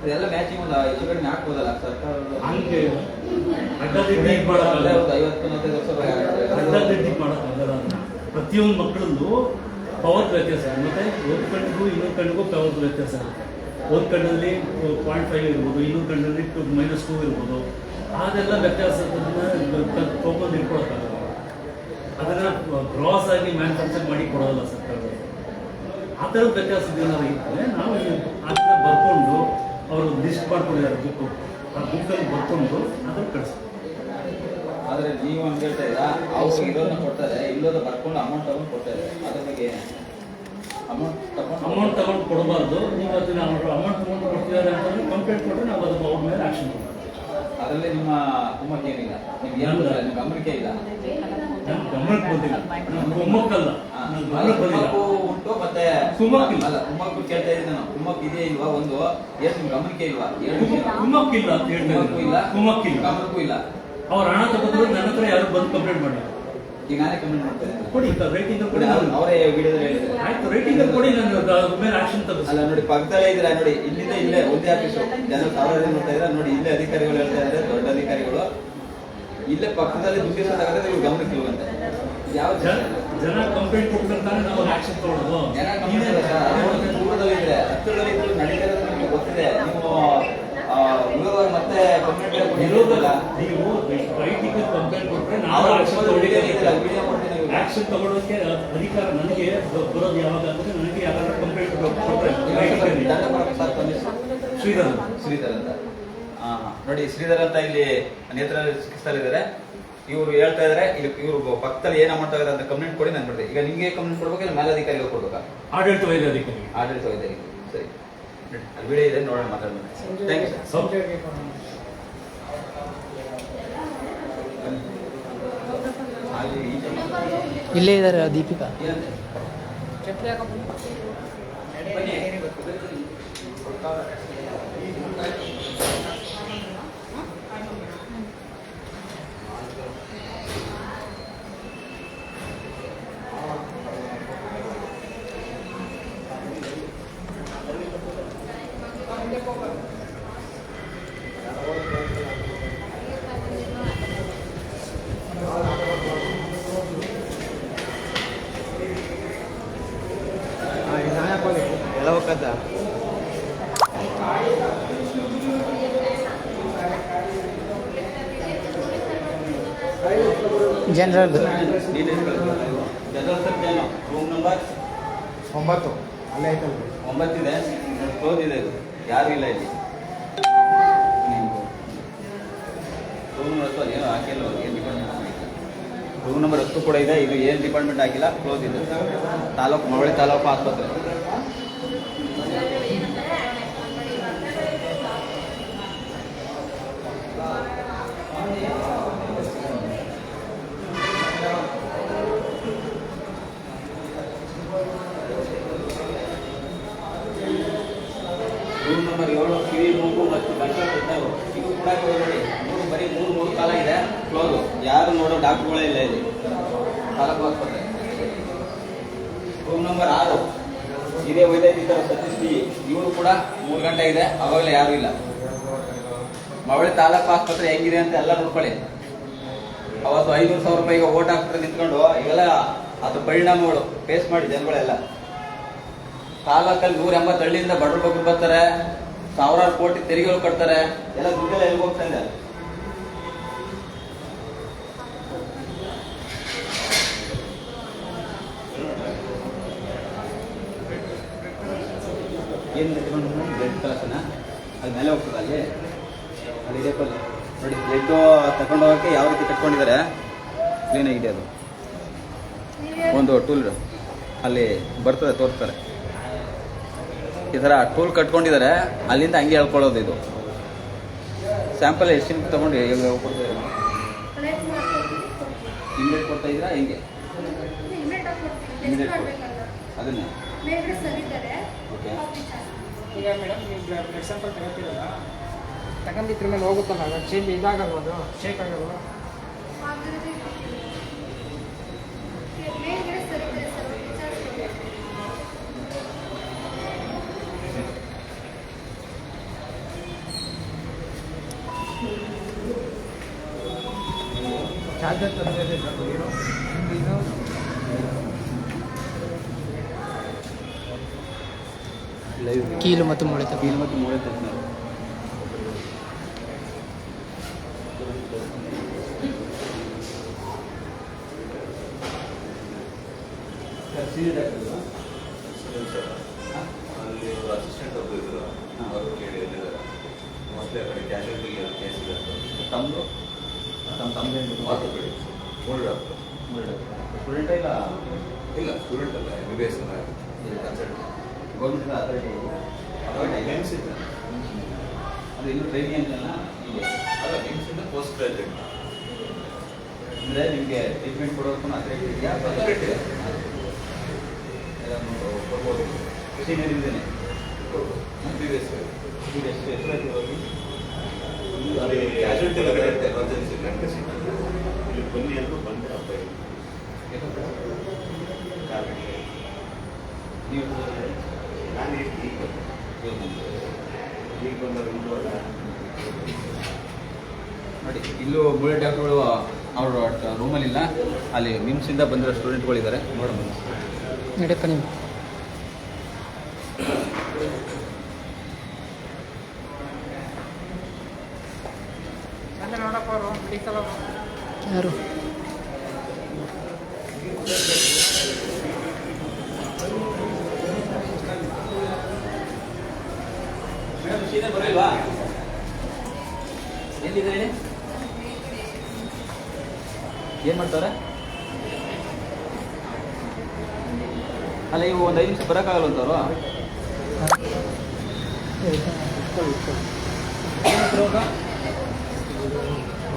ಅದೆಲ್ಲ ಮ್ಯಾಚಿಂಗ್ ಒಂದು ಹೆಚ್ಚು ಕಡಿಮೆ ಹಾಕ್ಬೋದಲ್ಲ ಸರ್ಕಾರ? ಹಂಗೆ ಅಡ್ಡದಿಡ್ಡಿ ಮಾಡೋಕ್ಕಾಗಲ್ಲ. ಒಂದು 50-45 ವರ್ಷ ಅಡ್ಡದಿಡ್ಡಿ ಮಾಡೋಕ್ಕಾಗಲ್ಲ. ಪ್ರತಿಯೊಂದು ಮಕ್ಕಳಲ್ಲೂ ಪವರ್ ವ್ಯತ್ಯಾಸ. ಮತ್ತು ಒಂದು ಕಣ್ಣಿಗೂ ಇನ್ನೊಂದು ಕಣ್ಣಿಗೂ ಪವರ್ ವ್ಯತ್ಯಾಸ ಇರುತ್ತೆ. ಒಂದು ಕಣ್ಣಲ್ಲಿ 0.5 ಇರ್ಬೋದು, ಇನ್ನೊಂದು ಕಣ್ಣಲ್ಲಿ -2 ಇರ್ಬೋದು. ಅದೆಲ್ಲ ವ್ಯತ್ಯಾಸದನ್ನ ತೊಗೊಂಡು ಇಟ್ಕೊಳಕ್ಕಾಗಲ್ಲ. ಅದನ್ನು ಗ್ರಾಸ್ ಆಗಿ ಮ್ಯಾನುಫ್ಯಾಕ್ಚರ್ ಮಾಡಿ ಕೊಡೋಲ್ಲ ಸರ್ಕಾರದವರು. ಆ ಥರದ ವ್ಯತ್ಯಾಸದೇನಾದ್ರು ಇದ್ದರೆ ನಾವು ಅದನ್ನ ಬರ್ಕೊಂಡು ಅವರು ಲಿಸ್ಟ್ ಮಾಡ್ಕೊಂಡಿದ್ದಾರೆ ಬುಕ್ಕು, ಆ ಬುಕ್ಕಲ್ಲಿ ಬರ್ಕೊಂಡು ಅದನ್ನು ಕಳಿಸ್ತೀವಿ. ಆದರೆ ನೀವು ಅಂತ ಹೇಳ್ತಾ ಇದ್ದೀರಾ, ಅವ್ರು ಇರೋದನ್ನ ಕೊಡ್ತಾರೆ, ಇಲ್ಲೋದ ಬರ್ಕೊಂಡು ಅಮೌಂಟ್ ತಗೊಂಡು ಕೊಡ್ತಾರೆ. ಅದ್ರ ಬಗ್ಗೆ ಅಮೌಂಟ್ ತಗೊಂಡು ಕೊಡಬಾರ್ದು. ನೀವು ಅದನ್ನ ಅಮೌಂಟ್ ತಗೊಂಡು ಕೊಡ್ತಿದ್ದಾರೆ ಅಂತಂದ್ರೆ ಕಂಪ್ಲೇಂಟ್ ಕೊಟ್ಟರೆ ನಾವು ಅದು ಅವ್ರ ಮೇಲೆ ಆಕ್ಷನ್ ಮಾಡ್ತೀವಿ. ಅದರಲ್ಲಿ ನಿಮ್ಮ ಕುಮ್ಮಕ್ಕೆ ಏನಿಲ್ಲ, ನಿಮ್ಗೆ ಏನು ನಿಮ್ಮ ಗಮನಕ್ಕೆ ಇಲ್ಲ? ನನ್ನ ಗಮನಕ್ಕೆ ಬಂದಿಲ್ಲ. ನಮ್ಮ ಕುಮ್ಮಕ್ಕಲ್ಲ, ನನ್ನ ಗಮನಕ್ಕೆ ಬಂದಿಲ್ಲ. ಉಂಟು ಮತ್ತೆ ಕುಮ್ಮಕ್ಕಿಲ್ಲ. ಅಲ್ಲ, ಕುಮ್ಮಕ್ಕು ಕೇಳ್ತಾ ಇದ್ದೀನಿ ನಾನು. ಕುಮ್ಮಕ್ ಇದೆಯೇ ಇಲ್ವಾ? ಒಂದು ಏನು ನಿಮ್ಮ ಗಮನಕ್ಕೆ ಇಲ್ವಾ? ಕುಮ್ಮಕ್ಕಿಲ್ಲ ಅಂತ ಹೇಳ್ತಾ ಇಲ್ಲ, ಕುಮ್ಮಕ್ಕಿಲ್ಲ, ಗಮನಕ್ಕೂ ಇಲ್ಲ. ಅವ್ರ ಹಣ ತಗೊಂಡ್ರು ನನ್ನ ಹತ್ರ ಯಾರು ಬಂದು ಕಂಪ್ಲೇಂಟ್ ಮಾಡಿಲ್ಲ. ಈಗ ನಾನೇ ಕಮೆಂಟ್ ಮಾಡ್ತೇನೆ, ಕೊಡಿ ರೈಟಿಂಗ್ ಕೊಡಿ. ಅವರೇ ವಿಡಿಯೋದಲ್ಲಿ ಹೇಳಿದ್ದಾರೆ. ಆಯ್ತು, ರೈಟಿಂಗ್ ಕೊಡಿ, ನಾನು ಅದ್ರ ಮೇಲೆ ಆಕ್ಷನ್ ತಗೋತೀನಿ. ಅಲ್ಲ ನೋಡಿ, ಪಕ್ಕದಲ್ಲೇ ಇದ್ದೀರಾ ನೋಡಿ, ಇಲ್ಲಿಂದ ಇಲ್ಲೇ ಒಂದೇ ಆಫೀಸು. ಜನ ಸಾವಿರ ನೋಡ್ತಾ ಇದ್ದಾರೆ ನೋಡಿ, ಇಲ್ಲೇ ಅಧಿಕಾರಿಗಳು ಹೇಳ್ತಾ ಇದ್ದಾರೆ, ದೊಡ್ಡ ಅಧಿಕಾರಿಗಳು. ಇಲ್ಲೇ ಪಕ್ಕದಲ್ಲಿ ದುಡ್ಡು ತಗೊಂಡ್ರೆ ನೀವು ಗಮನಕ್ಕೆ ಇರುವಂತೆ. ಯಾವ ಜನ ಕಂಪ್ಲೇಂಟ್ ಕೊಡ್ತಾರೆ, ನಾವು ಆಕ್ಷನ್ ತಗೊಳ್ಳೋದು. ದೂರದಲ್ಲಿದ್ರೆ ಹತ್ತಿರದಲ್ಲಿ ಇದ್ರು ನಡೀತಾ ಇರೋದು ನಿಮಗೆ ಗೊತ್ತಿದೆ. ನೀವು ಮತ್ತೆ ಕಂಪ್ಲೇಂಟ್ ಇರೋದಲ್ಲ, ನೀವು ರೈಟಿಂಗ್ ಕಂಪ್ಲೇಂಟ್ ಕೊಟ್ಟರೆ ನಾವು ಆಕ್ಷನ್ ತಗೊಳ್ಳೋಕೆ ಅಧಿಕಾರ ನನಗೆ ಬರೋದು ಯಾವಾಗ ಅಂದರೆ ನನಗೆ ಯಾವಾಗ ಕಂಪ್ಲೇಂಟ್ ಕೊಟ್ಟರೆ ಶ್ರೀಧರ್ ಅಂತ. ನೋಡಿ, ಶ್ರೀಧರ್ ಅಂತ ಇಲ್ಲಿ ನೇತ್ರ ಚಿಕಿತ್ಸೆಯಲ್ಲಿದ್ದಾರೆ. ಇವರು ಹೇಳ್ತಾ ಇದ್ದಾರೆ, ಇವರು ಪಕ್ಕದಲ್ಲಿ ಏನು ಅಮೌಂಟ್ ಆಗಿದೆ ಅಂತ ಕಂಪ್ಲೇಂಟ್ ಕೊಡಿ, ನಾನು ಕೊಡ್ತೀನಿ. ಈಗ ನಿಮಗೆ ಕಂಪ್ಲೇಂಟ್ ಕೊಡ್ಬೇಕಿಲ್ಲ ಮೇಲಧಿಕಾರಿಗಳು ಕೊಡ್ಬೇಕಾ? ಆಡಳಿತ ವೈದ್ಯಾಧಿಕಾರಿ. ಆಡಳಿತ ವೈದ್ಯರಿಗೆ. ಸರಿ, ಅಲ್ಲಿ ವಿಡಿಯೋ ಇದೆ, ನೋಡೋಣ, ಮಾತಾಡೋಣ. Thank you sir. ಇಲ್ಲೇ ಇದ್ದಾರೆ ದೀಪಿಕಾ. ಬನ್ನಿ. ಜನರಲ್ ಜನರಲ್ ಸಂಖ್ಯೆನು ರೂಮ್ ನಂಬರ್ 9 ಅಲ್ಲೇ ಐತಲ್ಲ. 9 ಇದೆ, ಕ್ಲೋಸ್ ಇದೆ. ಇದು ಯಾರು ಇಲ್ಲ ಇಲ್ಲಿ. ರೂಮ್ ನಂಬರ್ 10 ಏನೋ ಹಾಕಿಲ್ಲ, ಏನು ಡಿಪಾರ್ಟ್ಮೆಂಟ್ ಆಗಿಲ್ಲ. ರೂಮ್ ನಂಬರ್ 10 ಕೂಡ ಇದೆ. ಇದು ಏನು ಡಿಪಾರ್ಟ್ಮೆಂಟ್ ಆಗಿಲ್ಲ, ಕ್ಲೋಸ್ ಇದೆ. ತಾಲೂಕು ಮಳವಳ್ಳಿ ತಾಲೂಕು ಆಸ್ಪತ್ರೆ. ಇದು ಕೂಡ ನೋಡಿ ಬರೀ ಮೂರು ಕಾಲ ಇದೆ ಕ್ಲೋಸು. ಯಾರು ನೋಡೋ ಡಾಕ್ಟ್ರುಗಳೇ ಇಲ್ಲ ಇಲ್ಲಿ. ತಾಲೂಕು ಆಸ್ಪತ್ರೆ ರೂಮ್ ನಂಬರ್ 6 ಇದೇ ವೈದ್ಯಕೀಯ ಸತೀಶ್ ಬಿ. ಇವರು ಕೂಡ 3 ಗಂಟೆ ಇದೆ, ಅವಾಗಲೇ ಯಾರು ಇಲ್ಲ. ಮವಳಿ ತಾಲೂಕು ಆಸ್ಪತ್ರೆ ಹೆಂಗಿದೆ ಅಂತ ಎಲ್ಲ ನೋಡ್ಕೊಳ್ಳಿ. ಅವತ್ತು 500,000 ರೂಪಾಯಿಗೆ ಓಟ್ ಹಾಕ್ತಾರೆ ನಿಂತ್ಕೊಂಡು ಇವೆಲ್ಲ ಅದು ಪರಿಣಾಮಗಳು ಫೇಸ್ ಮಾಡಿ ಜನಗಳೆಲ್ಲ. ತಾಲೂಕಲ್ಲಿ 180 ಹಳ್ಳಿಯಿಂದ ಬಡವ್ರ ಬಗ್ಗೆ ಬರ್ತಾರೆ, ಸಾವಿರಾರು ಕೋಟಿ ತೆರಿಗೆಗಳು ಕಟ್ತಾರೆ, ಎಲ್ಲ ದುಡ್ಡೆಲ್ಲ ಎಲ್ಲಿ ಹೋಗ್ತಾ ಇದೆ. ಏನು ಬ್ಲಡ್ ಕಲೆಕ್ಷನ್ ಅದು ಮೇಲೆ ಹೋಗ್ತದೆ ಅಲ್ಲಿ ಇದೆ ನೋಡಿ. ಬ್ಲಡ್ ತಗೊಂಡು ಹೋಗೋಕ್ಕೆ ಯಾವ ರೀತಿ ಕಟ್ಕೊಂಡಿದ್ದಾರೆ, ಕ್ಲೀನಾಗಿದೆ. ಅದು ಒಂದು ಟೂಲ್ ಅಲ್ಲಿ ಬರ್ತದೆ, ತೋರಿಸ್ತಾರೆ. ಈ ಥರ ಟೂಲ್ ಕಟ್ಕೊಂಡಿದ್ದಾರೆ, ಅಲ್ಲಿಂದ ಹಂಗೆ ಹೇಳ್ಕೊಳ್ಳೋದು. ಇದು ಸ್ಯಾಂಪಲ್ ಎಷ್ಟು ತಗೊಂಡು ಕೊಡ್ತಾ ಇದ್ದೀರಾ? ಇಮಿಡಿಯೇಟ್ ಕೊಡ್ತಾ ಇದ್ದೀರಾ ಹೆಂಗೆ? ಇಮಿಡಿಯೇಟ್ ಅದನ್ನೇ ಓಕೆ. ಈಗ ಮೇಡಮ್ ನೀವು ಬ್ಲಡ್ ಸ್ಯಾಂಪಲ್ ತಗೋತೀರಲ್ಲ, ತಗೊಂಡಿದ್ರ ಮೇಲೆ ಹೋಗುತ್ತಲ್ಲ, ಚೇಂಜ್ ಇದಾಗಲ್ವ, ಅದು ಶೇಕ್ ಆಗಲ್ವ? ಚಾರ್ಜರ್ ತಂದಿದೆ ಇದು ಕೀಲು ಮತ್ತು ಮೂಳೆ ತಜ್ಞರು. ಅಲ್ಲಿ ಅಸಿಸ್ಟೆಂಟ್ ಒಬ್ಬರು ಇದ್ರು, ಅವರು ಕೇಳಿ ಮೋಸ್ಟ್ಲಿ ಆ ಕಡೆ ಕ್ಯಾಶುಯಾಲಿಟಿ ಕೇಸ್ ಇದೆ. ತಮ್ಮದು ಮಾತಾಡ್ಬೇಡಿ, 3 ಡಾಕ್ಟರ್ ಸ್ಟೂಡೆಂಟ್ ಇಲ್ಲ, ಸ್ಟೂಡೆಂಟ್ ಅಲ್ಲ, MBBS ಗೌರ್ಮೆಂಟ್ ಅಥಾರಿಟಿ ಹೆಮ್ಸ್ ಇದೆ. ಅದು ಇನ್ನೂ ಟ್ರೈನಿಂಗ್ ಅಂತಲ್ಲ ಅಲ್ಲ, ಹೆಮ್ಸಿಂದ ಪೋಸ್ಟ್ ಗ್ರಾಜುಯೇಟ್. ಅಂದರೆ ನಿಮಗೆ ಟ್ರೀಟ್ಮೆಂಟ್ ಕೊಡೋದಕ್ಕೂ ಅಥಾರಿಟಿ ಇದೆಯಾ? ಎಲ್ಲ ಕೊಡ್ಬೋದು. ಸೀನಿಯರ್ ಇದ್ದೇನೆ MBBS ಎಷ್ಟು ಹೋಗಿ ಅಲ್ಲಿ ಕ್ಯಾಶುಯಾಲಿಟಿ ಇರುತ್ತೆ, ಎಮರ್ಜೆನ್ಸಿ ಗಂಟೆ ಇಲ್ಲಿ ಬನ್ನಿ ಅಂದರೂ ಬಂದೆ ಹಬ್ಬ ನೀವು ನಾನು ಈಗ ಬಂದವರು ನೋಡಿ. ಇಲ್ಲೂ ಮೂಳೆ ಡಾಕ್ಟ್ರುಗಳು ಅವರು ರೂಮಲ್ಲಿಲ್ಲ, ಅಲ್ಲಿ ಮಿಮ್ಸಿಂದ ಬಂದಿರೋ ಸ್ಟೂಡೆಂಟ್ಗಳಿದ್ದಾರೆ. ನೋಡೋಣ ನಡೆಯಪ್ಪ ನೀವು. ಯಾರು ಮೇಡಮ್ ಸೀನಿಯರ್ ಬರಲಿಲ್ವಾ? ಎಲ್ಲಿದೆ ಹೇಳಿ? ಏನು ಮಾಡ್ತಾರೆ? ಅಲ್ಲ, ಇವು ಒಂದು 5 ನಿಮಿಷ ಬರೋಕ್ಕಾಗಲ್ವಂತವ್ರು.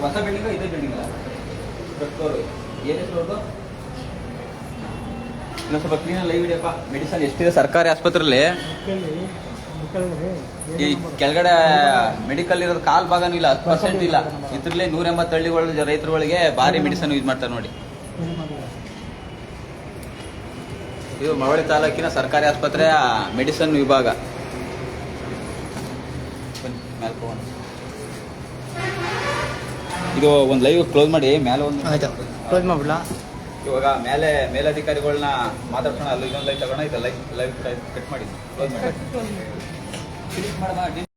ಹೊಸ ಬಿಲ್ಡಿಂಗ ಇದೇ ಬಿಲ್ಡಿಂಗ್ ಅಲ್ಲ ಫ್ಲೋರು? ಏನು ಹೆಸರು ಅವ್ರದ್ದು? ಇನ್ನೊಂದು ಸ್ವಲ್ಪ ಕ್ಲೀನಲ್ಲಿ ಲೈವ್ ಇದೆಯಪ್ಪ. ಮೆಡಿಸನ್ ಎಷ್ಟಿದೆ ಸರ್ಕಾರಿ ಆಸ್ಪತ್ರೆಯಲ್ಲಿ? ಈ ಕೆಳಗಡೆ ಮೆಡಿಕಲ್ ಇರೋದು ಕಾಲ್ ಭಾಗನೂ ಇಲ್ಲ, 10% ಇಲ್ಲ. ಇದ್ರಲ್ಲೇ 180 ಹಳ್ಳಿಗಳು ರೈತರುಗಳಿಗೆ ಭಾರಿ ಮೆಡಿಸನ್ ಯೂಸ್ ಮಾಡ್ತಾರೆ ನೋಡಿ. ಇದು ಮಳವಳ್ಳಿ ತಾಲೂಕಿನ ಸರ್ಕಾರಿ ಆಸ್ಪತ್ರೆಯ ಮೆಡಿಸನ್ ವಿಭಾಗ. ಇದು ಒಂದು ಲೈವ್ ಕ್ಲೋಸ್ ಮಾಡಿ, ಮೇಲೆ ಒಂದು ಆಯ್ತಾ ಕ್ಲೋಸ್ ಮಾಡ್ಬಿಡ್ಲಾ? ಇವಾಗ ಮೇಲಧಿಕಾರಿಗಳನ್ನ ಮಾತಾಡ್ಸೋಣ. ಅಲ್ಲಿ ಇನ್ನೊಂದು ಲೈವ್ ತಗೋಣ. ಇದು ಲೈವ್ ಕಟ್ ಮಾಡಿ ಕ್ಲೋಸ್ ಮಾಡಿ.